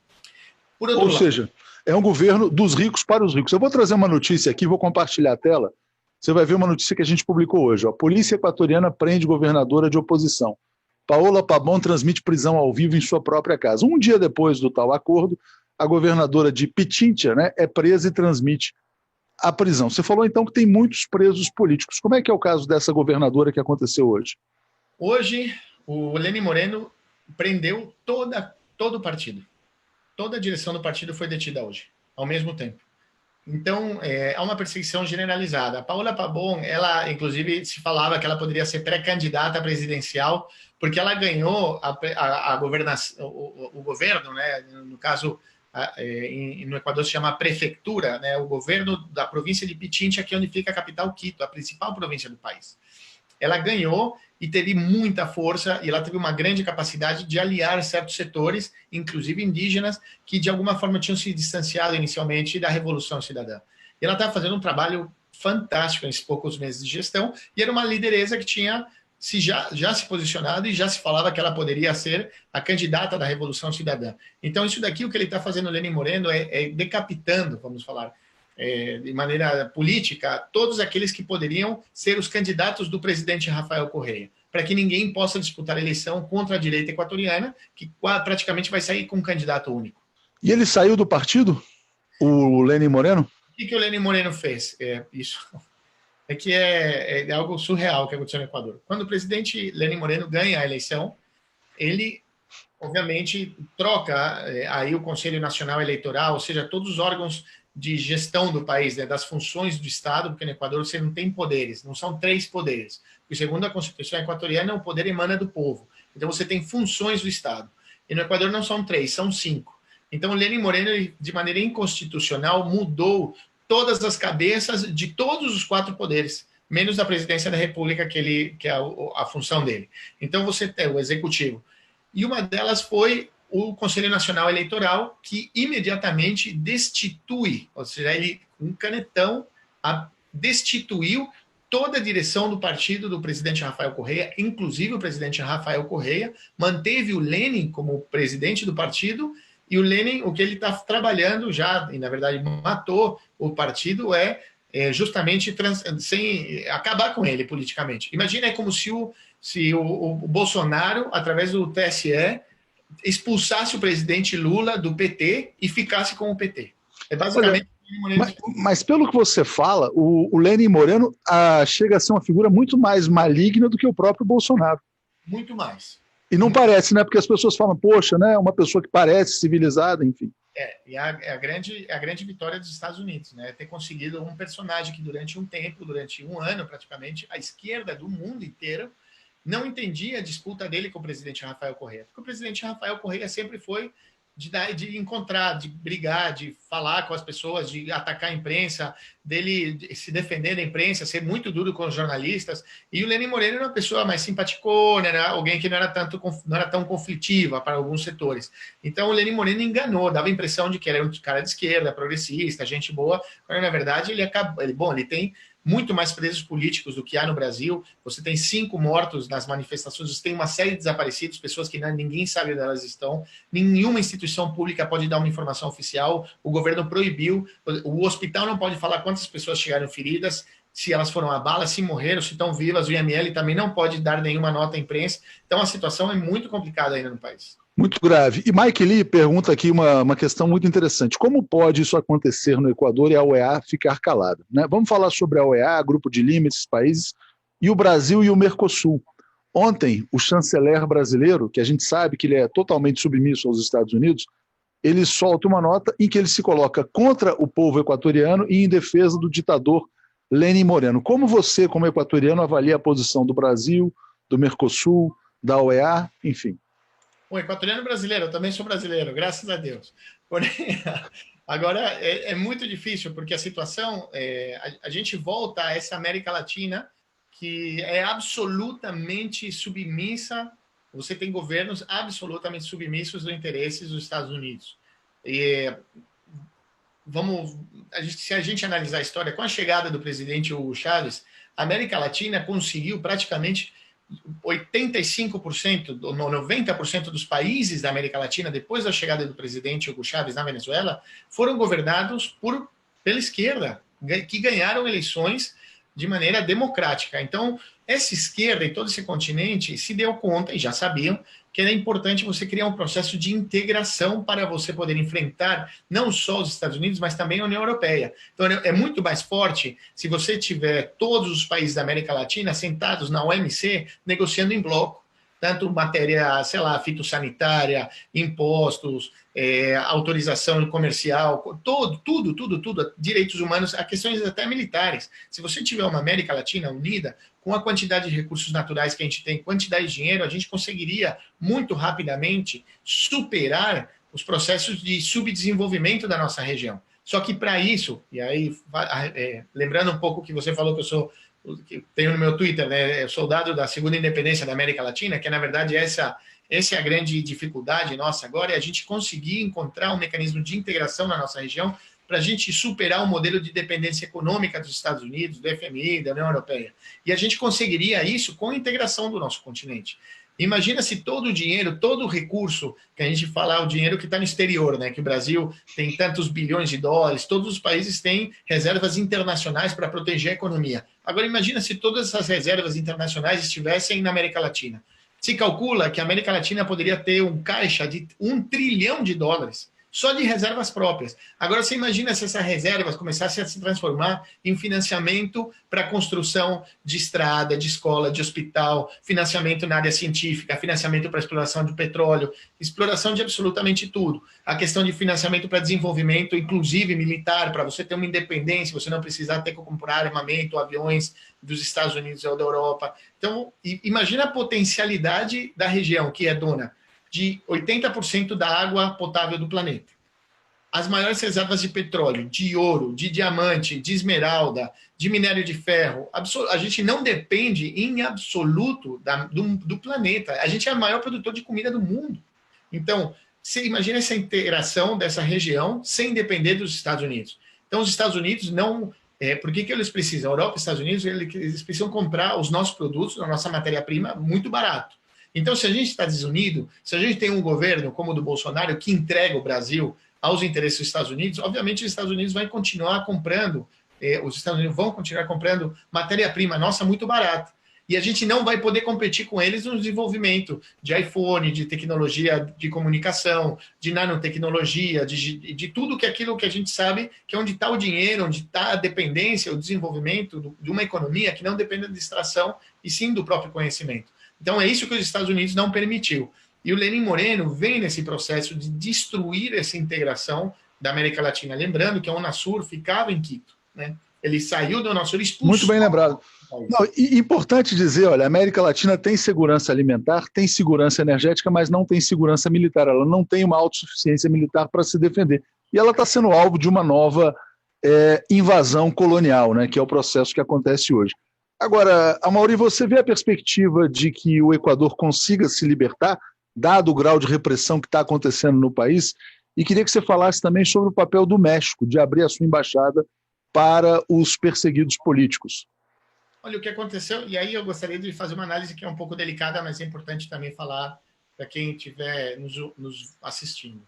Ou seja, É um governo dos ricos para os ricos. Eu vou trazer uma notícia aqui, vou compartilhar a tela. Você vai ver uma notícia que a gente publicou hoje. Ó. Polícia equatoriana prende governadora de oposição. Paola Pabon transmite prisão ao vivo em sua própria casa. Um dia depois do tal acordo, a governadora de Pichincha, né, é presa e transmite a prisão. Você falou então que tem muitos presos políticos. Como é que é o caso dessa governadora que aconteceu hoje? Hoje, o Lenin Moreno prendeu todo o partido. Toda a direção do partido foi detida hoje, ao mesmo tempo. Então, há uma perseguição generalizada. A Paola Pabon, ela, inclusive, se falava que ela poderia ser pré-candidata presidencial, porque ela ganhou a governação, o governo, né? No caso, no Equador se chama prefeitura, né? O governo da província de Pichincha, que é onde fica a capital Quito, a principal província do país. Ela ganhou e teve muita força e ela teve uma grande capacidade de aliar certos setores, inclusive indígenas, que de alguma forma tinham se distanciado inicialmente da Revolução Cidadã. E ela estava fazendo um trabalho fantástico nesses poucos meses de gestão e era uma lideresa que tinha já se posicionado e já se falava que ela poderia ser a candidata da Revolução Cidadã. Então, isso daqui, o que ele está fazendo, Lenin Moreno, é decapitando, vamos falar, de maneira política, todos aqueles que poderiam ser os candidatos do presidente Rafael Correa, para que ninguém possa disputar a eleição contra a direita equatoriana, que praticamente vai sair com um candidato único. E ele saiu do partido, o Lenin Moreno? O que o Lenin Moreno fez? Isso é que é algo surreal que aconteceu no Equador. Quando o presidente Lenin Moreno ganha a eleição, ele obviamente troca aí o Conselho Nacional Eleitoral, ou seja, todos os órgãos de gestão do país, né, das funções do Estado, porque no Equador você não tem poderes, não são 3 poderes. Porque, segundo a Constituição equatoriana, o poder emana do povo. Então você tem funções do Estado. E no Equador não são 3, são 5. Então o Lenin Moreno, de maneira inconstitucional, mudou todas as cabeças de todos os 4 poderes, menos a presidência da República, que é a função dele. Então você tem o executivo. E uma delas foi o Conselho Nacional Eleitoral, que imediatamente destitui, ou seja, ele, um canetão, destituiu toda a direção do partido do presidente Rafael Correa, inclusive o presidente Rafael Correa, manteve o Lenin como presidente do partido, e o Lenin, o que ele está trabalhando já, e na verdade matou o partido, justamente sem acabar com ele politicamente. Imagina, é como se o Bolsonaro, através do TSE, expulsasse o presidente Lula do PT e ficasse com o PT. É basicamente... Olha, mas pelo que você fala, o Lenin Moreno chega a ser uma figura muito mais maligna do que o próprio Bolsonaro. Muito mais. E não parece, né? Porque as pessoas falam, poxa, né? Uma pessoa que parece civilizada, enfim. E a grande vitória dos Estados Unidos, né? Ter conseguido um personagem que durante um tempo, durante um ano praticamente, a esquerda do mundo inteiro não entendia a disputa dele com o presidente Rafael Correa. Porque o presidente Rafael Correa sempre foi de encontrar, de brigar, de falar com as pessoas, de atacar a imprensa, dele se defender da imprensa, ser muito duro com os jornalistas. E o Lenin Moreno era uma pessoa mais simpaticona, era alguém que não era tão conflitiva para alguns setores. Então o Lenin Moreno enganou, dava a impressão de que ele era um cara de esquerda, progressista, gente boa, mas na verdade ele tem muito mais presos políticos do que há no Brasil. Você tem 5 mortos nas manifestações, você tem uma série de desaparecidos, pessoas que ninguém sabe onde elas estão. Nenhuma instituição pública pode dar uma informação oficial. O governo proibiu. O hospital não pode falar quantas pessoas chegaram feridas, se elas foram a bala, se morreram, se estão vivas. O IML também não pode dar nenhuma nota à imprensa. Então a situação é muito complicada ainda no país. Muito grave. E Mike Lee pergunta aqui uma questão muito interessante. Como pode isso acontecer no Equador e a OEA ficar calada? Né? Vamos falar sobre a OEA, Grupo de Lima, esses países, e o Brasil e o Mercosul. Ontem, o chanceler brasileiro, que a gente sabe que ele é totalmente submisso aos Estados Unidos, ele solta uma nota em que ele se coloca contra o povo equatoriano e em defesa do ditador Lenin Moreno. Como você, como equatoriano, avalia a posição do Brasil, do Mercosul, da OEA, enfim? O equatoriano brasileiro, eu também sou brasileiro, graças a Deus. Porém, agora é muito difícil, porque a situação, a gente volta a essa América Latina que é absolutamente submissa, você tem governos absolutamente submissos aos interesses dos Estados Unidos. E se a gente analisar a história, com a chegada do presidente Hugo Chávez, a América Latina conseguiu praticamente 85%, ou 90% dos países da América Latina, depois da chegada do presidente Hugo Chávez na Venezuela, foram governados pela esquerda, que ganharam eleições de maneira democrática. Então, essa esquerda em todo esse continente se deu conta, e já sabiam, que era importante você criar um processo de integração para você poder enfrentar não só os Estados Unidos, mas também a União Europeia. Então, é muito mais forte se você tiver todos os países da América Latina sentados na OMC negociando em bloco, tanto matéria, sei lá, fitossanitária, impostos, autorização comercial, tudo, direitos humanos, a questões até militares. Se você tiver uma América Latina unida, com a quantidade de recursos naturais que a gente tem, quantidade de dinheiro, a gente conseguiria muito rapidamente superar os processos de subdesenvolvimento da nossa região. Só que para isso, e aí lembrando um pouco que você falou que tenho no meu Twitter, né, soldado da segunda independência da América Latina, que na verdade essa é a grande dificuldade nossa agora, é a gente conseguir encontrar um mecanismo de integração na nossa região para a gente superar o modelo de dependência econômica dos Estados Unidos, do FMI, da União Europeia. E a gente conseguiria isso com a integração do nosso continente. Imagina se todo o dinheiro, todo o recurso, que a gente fala, o dinheiro que está no exterior, né? Que o Brasil tem tantos bilhões de dólares, todos os países têm reservas internacionais para proteger a economia. Agora, imagina se todas essas reservas internacionais estivessem na América Latina. Se calcula que a América Latina poderia ter um caixa de $1 trilhão só de reservas próprias. Agora, você imagina se essas reservas começassem a se transformar em financiamento para a construção de estrada, de escola, de hospital, financiamento na área científica, financiamento para a exploração de petróleo, exploração de absolutamente tudo. A questão de financiamento para desenvolvimento, inclusive militar, para você ter uma independência, você não precisar ter que comprar armamento, aviões dos Estados Unidos ou da Europa. Então, imagina a potencialidade da região, que é dona de 80% da água potável do planeta. As maiores reservas de petróleo, de ouro, de diamante, de esmeralda, de minério de ferro. A gente não depende em absoluto do planeta. A gente é o maior produtor de comida do mundo. Então, você imagina essa integração dessa região sem depender dos Estados Unidos. Então, os Estados Unidos não... por que eles precisam? A Europa e os Estados Unidos, eles precisam comprar os nossos produtos, a nossa matéria-prima, muito barato. Então, se a gente está desunido, se a gente tem um governo como o do Bolsonaro que entrega o Brasil aos interesses dos Estados Unidos, obviamente os Estados Unidos vão continuar comprando, os Estados Unidos vão continuar comprando matéria-prima nossa muito barata. E a gente não vai poder competir com eles no desenvolvimento de iPhone, de tecnologia de comunicação, de nanotecnologia, de tudo aquilo que a gente sabe que é onde está o dinheiro, onde está a dependência, o desenvolvimento de uma economia que não depende da extração e sim do próprio conhecimento. Então, é isso que os Estados Unidos não permitiu. E o Lenin Moreno vem nesse processo de destruir essa integração da América Latina. Lembrando que a Unasur ficava em Quito, né? Ele saiu da Unasur e expulsou. Muito bem lembrado. Não, e importante dizer, olha, a América Latina tem segurança alimentar, tem segurança energética, mas não tem segurança militar. Ela não tem uma autossuficiência militar para se defender. E ela está sendo alvo de uma nova invasão colonial, né, que é o processo que acontece hoje. Agora, Amaury, você vê a perspectiva de que o Equador consiga se libertar, dado o grau de repressão que está acontecendo no país? E queria que você falasse também sobre o papel do México, de abrir a sua embaixada para os perseguidos políticos. Olha, o que aconteceu, e aí eu gostaria de fazer uma análise que é um pouco delicada, mas é importante também falar para quem estiver nos assistindo.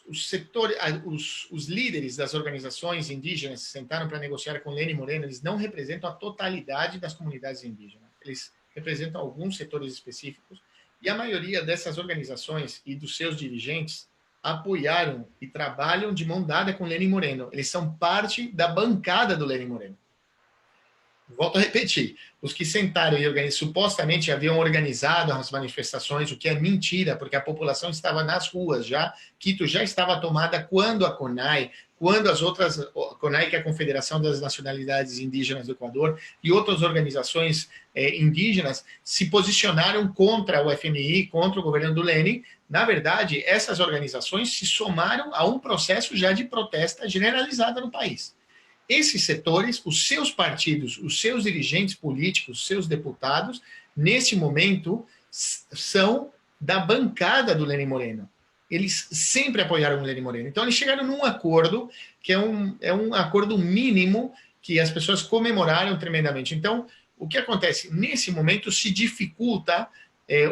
Os líderes das organizações indígenas que sentaram para negociar com Lenin Moreno, eles não representam a totalidade das comunidades indígenas. Eles representam alguns setores específicos e a maioria dessas organizações e dos seus dirigentes apoiaram e trabalham de mão dada com Lenin Moreno. Eles são parte da bancada do Lenin Moreno. Volto a repetir, os que sentaram e supostamente haviam organizado as manifestações, o que é mentira, porque a população estava nas ruas já, Quito já estava tomada quando a CONAI, quando as outras, a CONAI, que é a Confederação das Nacionalidades Indígenas do Equador, e outras organizações indígenas se posicionaram contra o FMI, contra o governo do Lenin. Na verdade, essas organizações se somaram a um processo já de protesta generalizada no país. Esses setores, os seus partidos, os seus dirigentes políticos, os seus deputados, nesse momento, são da bancada do Lenin Moreno. Eles sempre apoiaram o Lenin Moreno. Então, eles chegaram num acordo que é um acordo mínimo que as pessoas comemoraram tremendamente. Então, o que acontece? Nesse momento se dificulta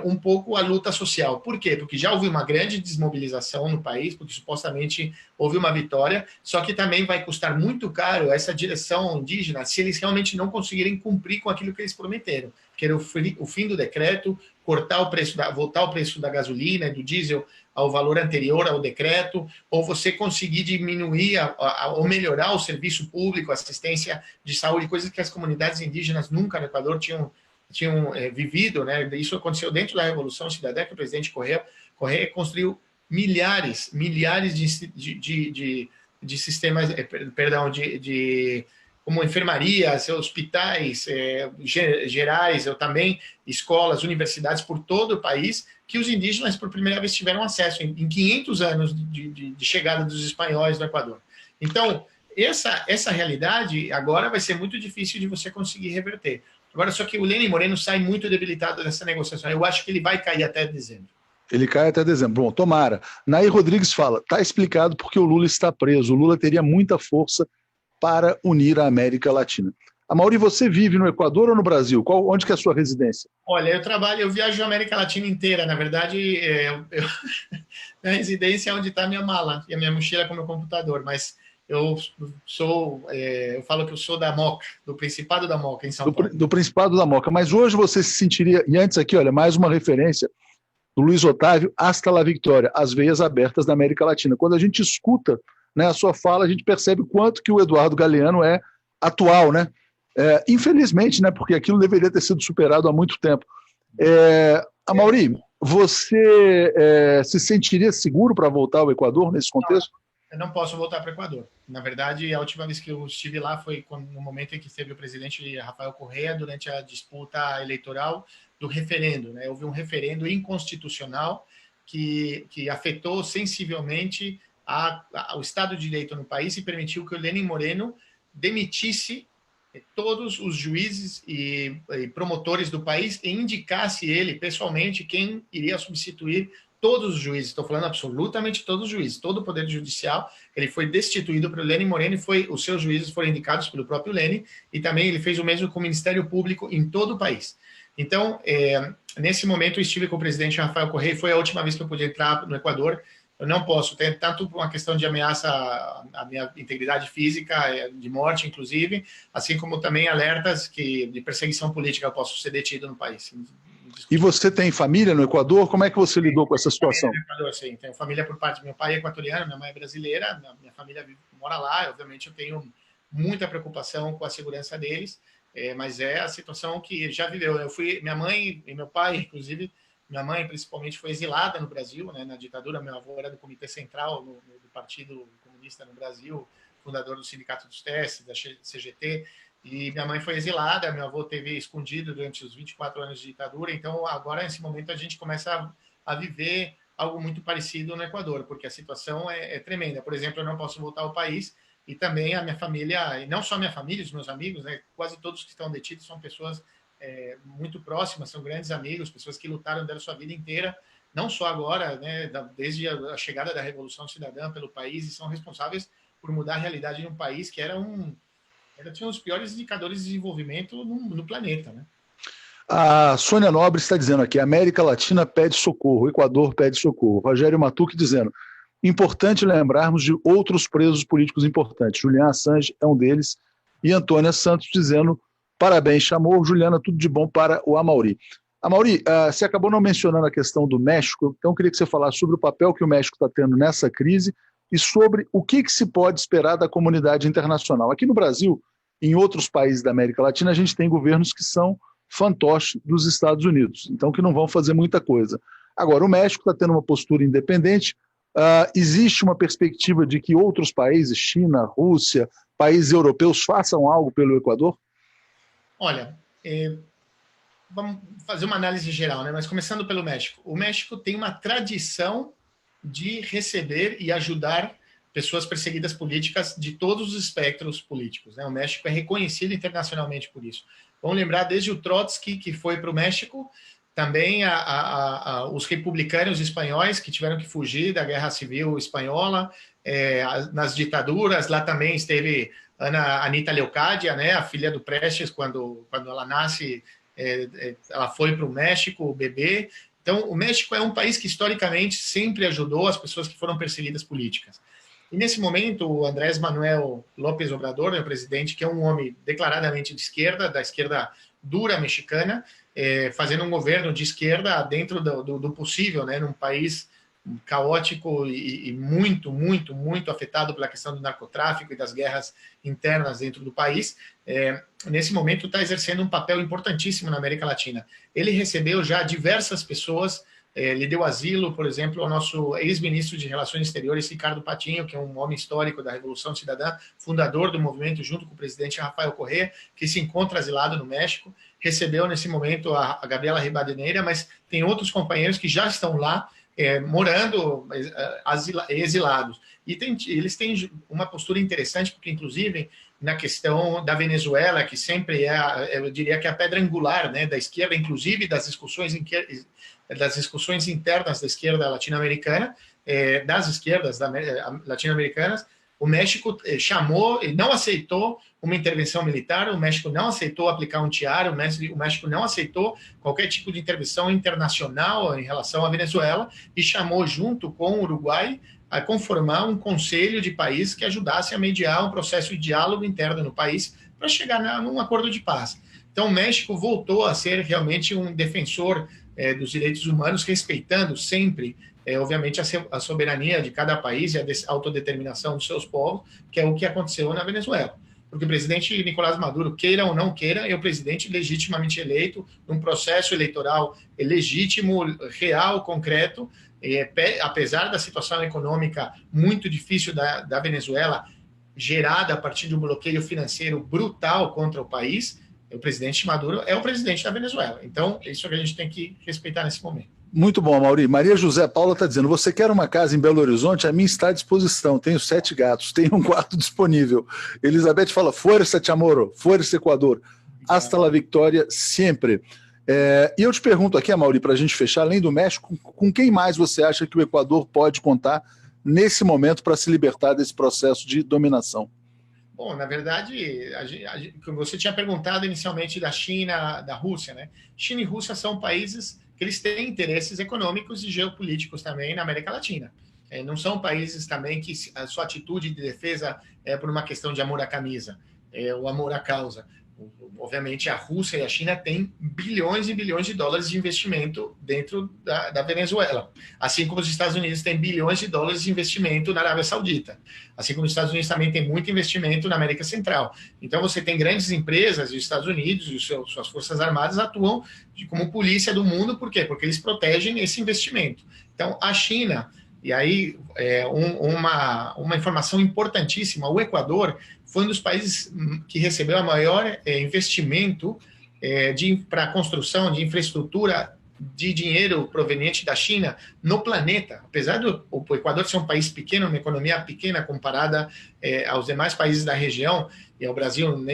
um pouco a luta social. Por quê? Porque já houve uma grande desmobilização no país, porque supostamente houve uma vitória, só que também vai custar muito caro essa direção indígena se eles realmente não conseguirem cumprir com aquilo que eles prometeram, que era o fim do decreto, cortar o preço, voltar o preço da gasolina e do diesel ao valor anterior ao decreto, ou você conseguir diminuir ou melhorar o serviço público, assistência de saúde, coisas que as comunidades indígenas nunca no Equador tinham vivido, né? Isso aconteceu dentro da Revolução Cidadã, que o presidente Correia construiu milhares de sistemas, perdão, como enfermarias, hospitais gerais, ou também escolas, universidades por todo o país, que os indígenas, por primeira vez, tiveram acesso em 500 anos de chegada dos espanhóis no Equador. Então, essa realidade agora vai ser muito difícil de você conseguir reverter. Agora, só que o Lenin Moreno sai muito debilitado dessa negociação. Eu acho que ele vai cair até dezembro. Ele cai até dezembro. Bom, tomara. Nair Rodrigues fala, está explicado porque o Lula está preso. O Lula teria muita força para unir a América Latina. Amaury, você vive no Equador ou no Brasil? Onde que é a sua residência? Olha, eu viajo a América Latina inteira. Na verdade, minha residência é onde está a minha mala e a minha mochila com o meu computador, mas eu falo que eu sou da Moca, do Principado da Moca, em São Paulo. Do Principado da Moca. Mas hoje você se sentiria... E antes aqui, olha, mais uma referência do Luiz Otávio, Hasta la Victoria, as veias abertas da América Latina. Quando a gente escuta, né, a sua fala, a gente percebe o quanto que o Eduardo Galeano é atual, né? Infelizmente, né, porque aquilo deveria ter sido superado há muito tempo. Amaury, você se sentiria seguro para voltar ao Equador nesse contexto? Eu não posso voltar para o Equador. Na verdade, a última vez que eu estive lá foi no momento em que esteve o presidente Rafael Correa durante a disputa eleitoral do referendo, né? Houve um referendo inconstitucional que afetou sensivelmente o Estado de Direito no país e permitiu que o Lenin Moreno demitisse todos os juízes e promotores do país e indicasse ele pessoalmente quem iria substituir todos os juízes. Estou falando absolutamente todos os juízes, todo o poder judicial. Ele foi destituído pelo Lenin Moreno e os seus juízes foram indicados pelo próprio Lenin, e também ele fez o mesmo com o Ministério Público em todo o país. Então, nesse momento, eu estive com o presidente Rafael Correa e foi a última vez que eu pude entrar no Equador. Eu não posso, tanto por uma questão de ameaça à minha integridade física, de morte, inclusive, assim como também alertas de perseguição política, eu posso ser detido no país. E você tem família no Equador? Como é que você lidou com essa situação? No Equador, sim. Tenho família por parte do meu pai, é equatoriano, minha mãe é brasileira, minha família mora lá, obviamente eu tenho muita preocupação com a segurança deles, mas é a situação que já viveu. Minha mãe e meu pai, inclusive, minha mãe, principalmente, foi exilada no Brasil, né, na ditadura. Meu avô era do Comitê Central do Partido Comunista no Brasil, fundador do Sindicato dos Testes, da CGT, e minha mãe foi exilada, meu avô teve escondido durante os 24 anos de ditadura. Então, agora, nesse momento, a gente começa a viver algo muito parecido no Equador, porque a situação é tremenda. Por exemplo, eu não posso voltar ao país, e também a minha família, e não só a minha família, os meus amigos, né, quase todos que estão detidos são pessoas muito próximas, são grandes amigos, pessoas que lutaram dela sua vida inteira, não só agora, né, desde a chegada da Revolução Cidadã pelo país, e são responsáveis por mudar a realidade de um país que tinha os piores indicadores de desenvolvimento no planeta, né? A Sônia Nobre está dizendo aqui, a América Latina pede socorro, o Equador pede socorro. Rogério Matuque dizendo, importante lembrarmos de outros presos políticos importantes. Julian Assange é um deles. E Antônia Santos dizendo, parabéns, chamou Juliana, tudo de bom para o Amaury. Amaury, você acabou não mencionando a questão do México, então eu queria que você falasse sobre o papel que o México está tendo nessa crise e sobre o que se pode esperar da comunidade internacional. Aqui no Brasil, em outros países da América Latina, a gente tem governos que são fantoches dos Estados Unidos, então que não vão fazer muita coisa. Agora, o México está tendo uma postura independente, existe uma perspectiva de que outros países, China, Rússia, países europeus, façam algo pelo Equador? Olha, vamos fazer uma análise geral, né? Mas começando pelo México. O México tem uma tradição de receber e ajudar pessoas perseguidas políticas de todos os espectros políticos, né? O México é reconhecido internacionalmente por isso. Vamos lembrar desde o Trotsky, que foi para o México, também os republicanos espanhóis que tiveram que fugir da Guerra Civil Espanhola, nas ditaduras. Lá também esteve Anita Leocádia, né, a filha do Prestes, quando ela nasce, ela foi para o México, o bebê. Então, o México é um país que, historicamente, sempre ajudou as pessoas que foram perseguidas políticas. E, nesse momento, o Andrés Manuel López Obrador, né, o presidente, que é um homem declaradamente de esquerda, da esquerda dura mexicana, fazendo um governo de esquerda dentro do possível, né, num país caótico e muito, muito, muito afetado pela questão do narcotráfico e das guerras internas dentro do país, nesse momento está exercendo um papel importantíssimo na América Latina. Ele recebeu já diversas pessoas, ele deu asilo, por exemplo, ao nosso ex-ministro de Relações Exteriores, Ricardo Patinho, que é um homem histórico da Revolução Cidadã, fundador do movimento junto com o presidente Rafael Correa, que se encontra asilado no México. Recebeu nesse momento a Gabriela Ribadeneira, mas tem outros companheiros que já estão lá, morando exilados. E eles têm uma postura interessante, porque, inclusive, na questão da Venezuela, que sempre eu diria que é a pedra angular, né, da esquerda, inclusive das discussões internas da esquerda latino-americana, das esquerdas latino-americanas, o México chamou e não aceitou uma intervenção militar, o México não aceitou aplicar um tiara, o México não aceitou qualquer tipo de intervenção internacional em relação à Venezuela e chamou, junto com o Uruguai, a conformar um conselho de país que ajudasse a mediar um processo de diálogo interno no país para chegar num acordo de paz. Então, o México voltou a ser realmente um defensor dos direitos humanos, respeitando sempre obviamente, a soberania de cada país e a autodeterminação dos seus povos, que é o que aconteceu na Venezuela. Porque o presidente Nicolás Maduro, queira ou não queira, é o presidente legitimamente eleito, num processo eleitoral legítimo, real, concreto, apesar da situação econômica muito difícil da Venezuela, gerada a partir de um bloqueio financeiro brutal contra o país, o presidente Maduro é o presidente da Venezuela. Então, é isso que a gente tem que respeitar nesse momento. Muito bom, Mauri. Maria José Paula está dizendo, você quer uma casa em Belo Horizonte? A minha está à disposição. Tenho 7 gatos, tenho um quarto disponível. Elizabeth fala, fuerza, chamorro, fuerza, Equador. Hasta la victoria, sempre. E eu te pergunto aqui, Mauri, para a gente fechar, além do México, com quem mais você acha que o Equador pode contar nesse momento para se libertar desse processo de dominação? Bom, na verdade, você tinha perguntado inicialmente da China, da Rússia, né? China e Rússia são países que eles têm interesses econômicos e geopolíticos também na América Latina. Não são países também que a sua atitude de defesa é por uma questão de amor à camisa, o amor à causa. Obviamente, a Rússia e a China têm bilhões e bilhões de dólares de investimento dentro da Venezuela, assim como os Estados Unidos têm bilhões de dólares de investimento na Arábia Saudita, assim como os Estados Unidos também têm muito investimento na América Central. Então, você tem grandes empresas, e os Estados Unidos e suas forças armadas atuam como polícia do mundo, por quê? Porque eles protegem esse investimento. Então, a China, e aí uma informação importantíssima, o Equador foi um dos países que recebeu o maior investimento para a construção de infraestrutura de dinheiro proveniente da China no planeta. Apesar do o Equador ser um país pequeno, uma economia pequena comparada aos demais países da região, e ao Brasil não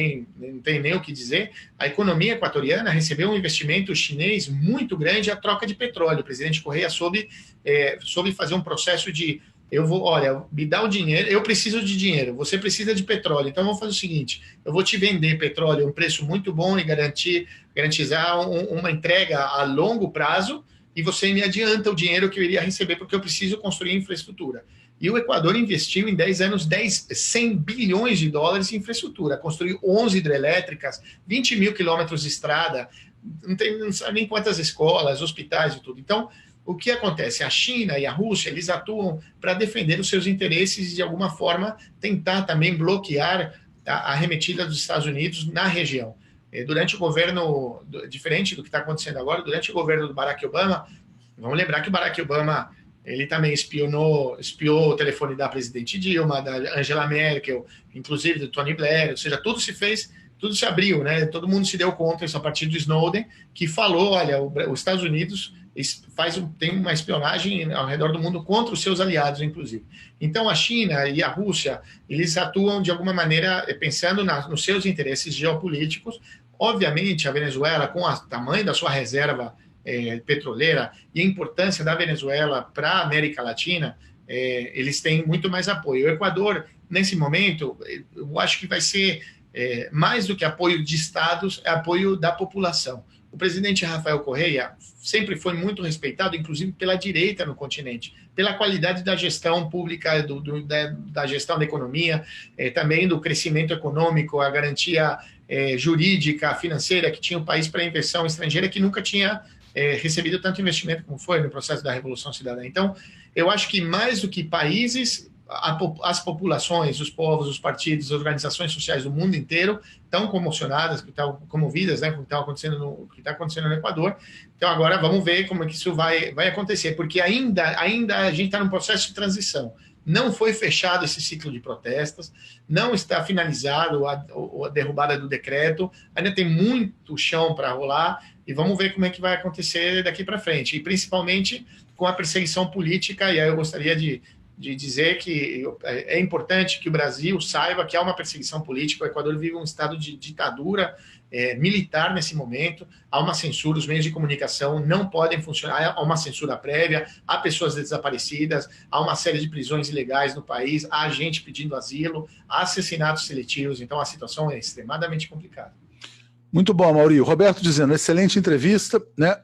tem nem o que dizer, a economia equatoriana recebeu um investimento chinês muito grande à troca de petróleo. O presidente Correa soube fazer um processo de me dá o dinheiro, eu preciso de dinheiro, você precisa de petróleo, então vamos fazer o seguinte, eu vou te vender petróleo a um preço muito bom e garantizar uma entrega a longo prazo e você me adianta o dinheiro que eu iria receber porque eu preciso construir infraestrutura. E o Equador investiu em 10 anos 100 bilhões de dólares em infraestrutura, construiu 11 hidrelétricas, 20 mil quilômetros de estrada, não sabe nem quantas escolas, hospitais e tudo. Então, o que acontece? A China e a Rússia, eles atuam para defender os seus interesses e, de alguma forma, tentar também bloquear a arremetida dos Estados Unidos na região. Durante o governo, diferente do que está acontecendo agora, durante o governo do Barack Obama, vamos lembrar que o Barack Obama ele também espiou o telefone da presidente Dilma, da Angela Merkel, inclusive do Tony Blair, ou seja, tudo se abriu, né? Todo mundo se deu conta, isso a partir do Snowden, que falou, olha, os Estados Unidos tem uma espionagem ao redor do mundo contra os seus aliados, inclusive. Então, a China e a Rússia, eles atuam de alguma maneira pensando nos seus interesses geopolíticos. Obviamente, a Venezuela, com o tamanho da sua reserva petroleira e a importância da Venezuela para a América Latina, eles têm muito mais apoio. O Equador nesse momento, eu acho que vai ser mais do que apoio de estados, é apoio da população. O presidente Rafael Correa sempre foi muito respeitado, inclusive pela direita no continente, pela qualidade da gestão pública, da gestão da economia, também do crescimento econômico, a garantia jurídica, financeira que tinha o país para a inversão estrangeira, que nunca tinha recebido tanto investimento como foi no processo da Revolução Cidadã. Então, eu acho que mais do que países, as populações, os povos, os partidos, as organizações sociais do mundo inteiro estão comocionadas, estão comovidas, né, com o que está acontecendo no Equador. Então, agora vamos ver como é que isso vai acontecer, porque ainda a gente está num processo de transição. Não foi fechado esse ciclo de protestas, não está finalizado a derrubada do decreto, ainda tem muito chão para rolar, e vamos ver como é que vai acontecer daqui para frente, e principalmente com a perseguição política. E aí eu gostaria de dizer que é importante que o Brasil saiba que há uma perseguição política. O Equador vive um estado de ditadura militar nesse momento, há uma censura, os meios de comunicação não podem funcionar, há uma censura prévia, há pessoas desaparecidas, há uma série de prisões ilegais no país, há gente pedindo asilo, há assassinatos seletivos, então a situação é extremadamente complicada. Muito bom, Amaury. O Roberto dizendo, excelente entrevista, né?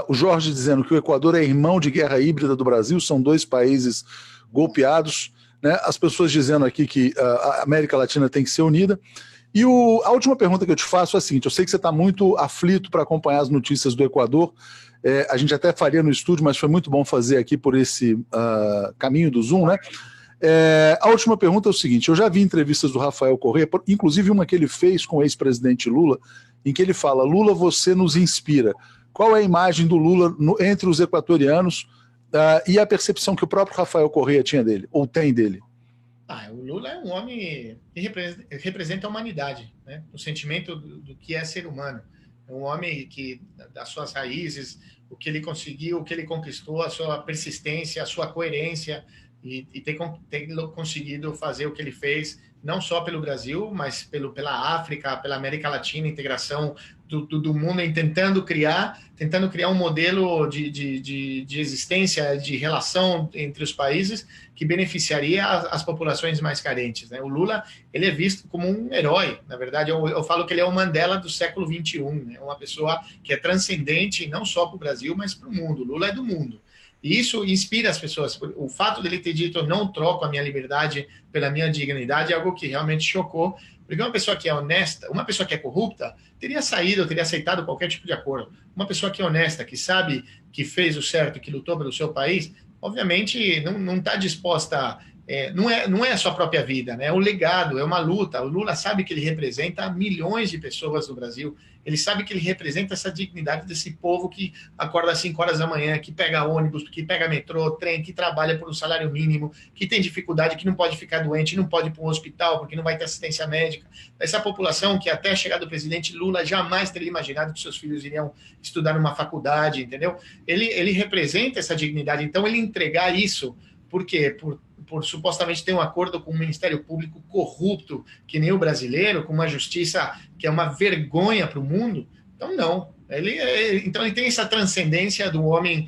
O Jorge dizendo que o Equador é irmão de guerra híbrida do Brasil, são dois países golpeados, né? As pessoas dizendo aqui que a América Latina tem que ser unida. E a última pergunta que eu te faço é a seguinte: eu sei que você está muito aflito para acompanhar as notícias do Equador, a gente até faria no estúdio, mas foi muito bom fazer aqui por esse caminho do Zoom, né? A última pergunta é o seguinte: eu já vi entrevistas do Rafael Correa, inclusive uma que ele fez com o ex-presidente Lula, em que ele fala: Lula, você nos inspira. Qual é a imagem do Lula entre os equatorianos e a percepção que o próprio Rafael Correa tinha dele, ou tem dele? O Lula é um homem que representa a humanidade, né? O sentimento do que é ser humano. É um homem que, das suas raízes, o que ele conseguiu, o que ele conquistou, a sua persistência, a sua coerência, e tem conseguido fazer o que ele fez, não só pelo Brasil, mas pela África, pela América Latina, integração do mundo, tentando criar um modelo de existência, de relação entre os países que beneficiaria as populações mais carentes, né? O Lula, ele é visto como um herói. Na verdade, eu falo que ele é o Mandela do século XXI, né? Uma pessoa que é transcendente não só para o Brasil, mas para o mundo. O Lula é do mundo. E isso inspira as pessoas. O fato dele ter dito: eu não troco a minha liberdade pela minha dignidade, é algo que realmente chocou, porque uma pessoa que é honesta, uma pessoa que é corrupta, teria saído, teria aceitado qualquer tipo de acordo. Uma pessoa que é honesta, que sabe que fez o certo, que lutou pelo seu país, obviamente não está disposta não é a sua própria vida, né? É um legado, é uma luta. O Lula sabe que ele representa milhões de pessoas no Brasil. Ele sabe que ele representa essa dignidade desse povo que acorda às 5 horas da manhã, que pega ônibus, que pega metrô, trem, que trabalha por um salário mínimo, que tem dificuldade, que não pode ficar doente, não pode ir para um hospital porque não vai ter assistência médica. Essa população que até a chegada do presidente Lula jamais teria imaginado que seus filhos iriam estudar numa faculdade, entendeu? Ele representa essa dignidade. Então, ele entregar isso, por quê? Por supostamente ter um acordo com um Ministério Público corrupto, que nem o brasileiro, com uma justiça que é uma vergonha para o mundo. Então, não. Então, ele tem essa transcendência de um homem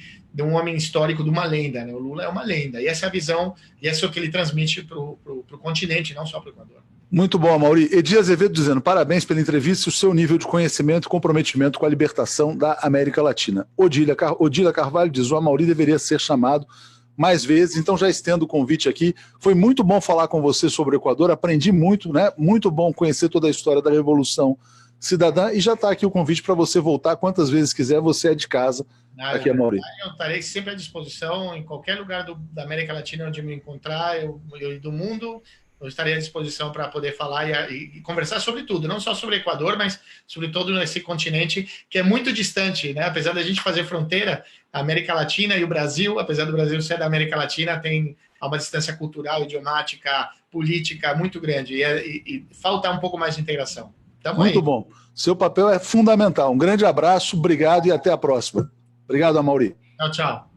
histórico, de uma lenda, né? O Lula é uma lenda. E essa é a visão, e essa é o que ele transmite para o continente, não só para o Equador. Muito bom, Amaury. Edi Azevedo dizendo: parabéns pela entrevista e o seu nível de conhecimento e comprometimento com a libertação da América Latina. Odila Carvalho diz: o Amaury deveria ser chamado mais vezes, então já estendo o convite aqui. Foi muito bom falar com você sobre o Equador, aprendi muito, né? Muito bom conhecer toda a história da Revolução Cidadã, e já está aqui o convite para você voltar quantas vezes quiser, você é de casa. Aqui, Amaury. Eu estarei sempre à disposição, em qualquer lugar da América Latina onde eu me encontrar, eu do mundo, eu estarei à disposição para poder falar e conversar sobre tudo, não só sobre o Equador, mas sobre todo esse continente que é muito distante, né? Apesar da gente fazer fronteira, a América Latina e o Brasil, apesar do Brasil ser da América Latina, tem uma distância cultural, idiomática, política muito grande, e falta um pouco mais de integração. Muito bom. Seu papel é fundamental. Um grande abraço, obrigado e até a próxima. Obrigado, Amaury. Tchau, tchau.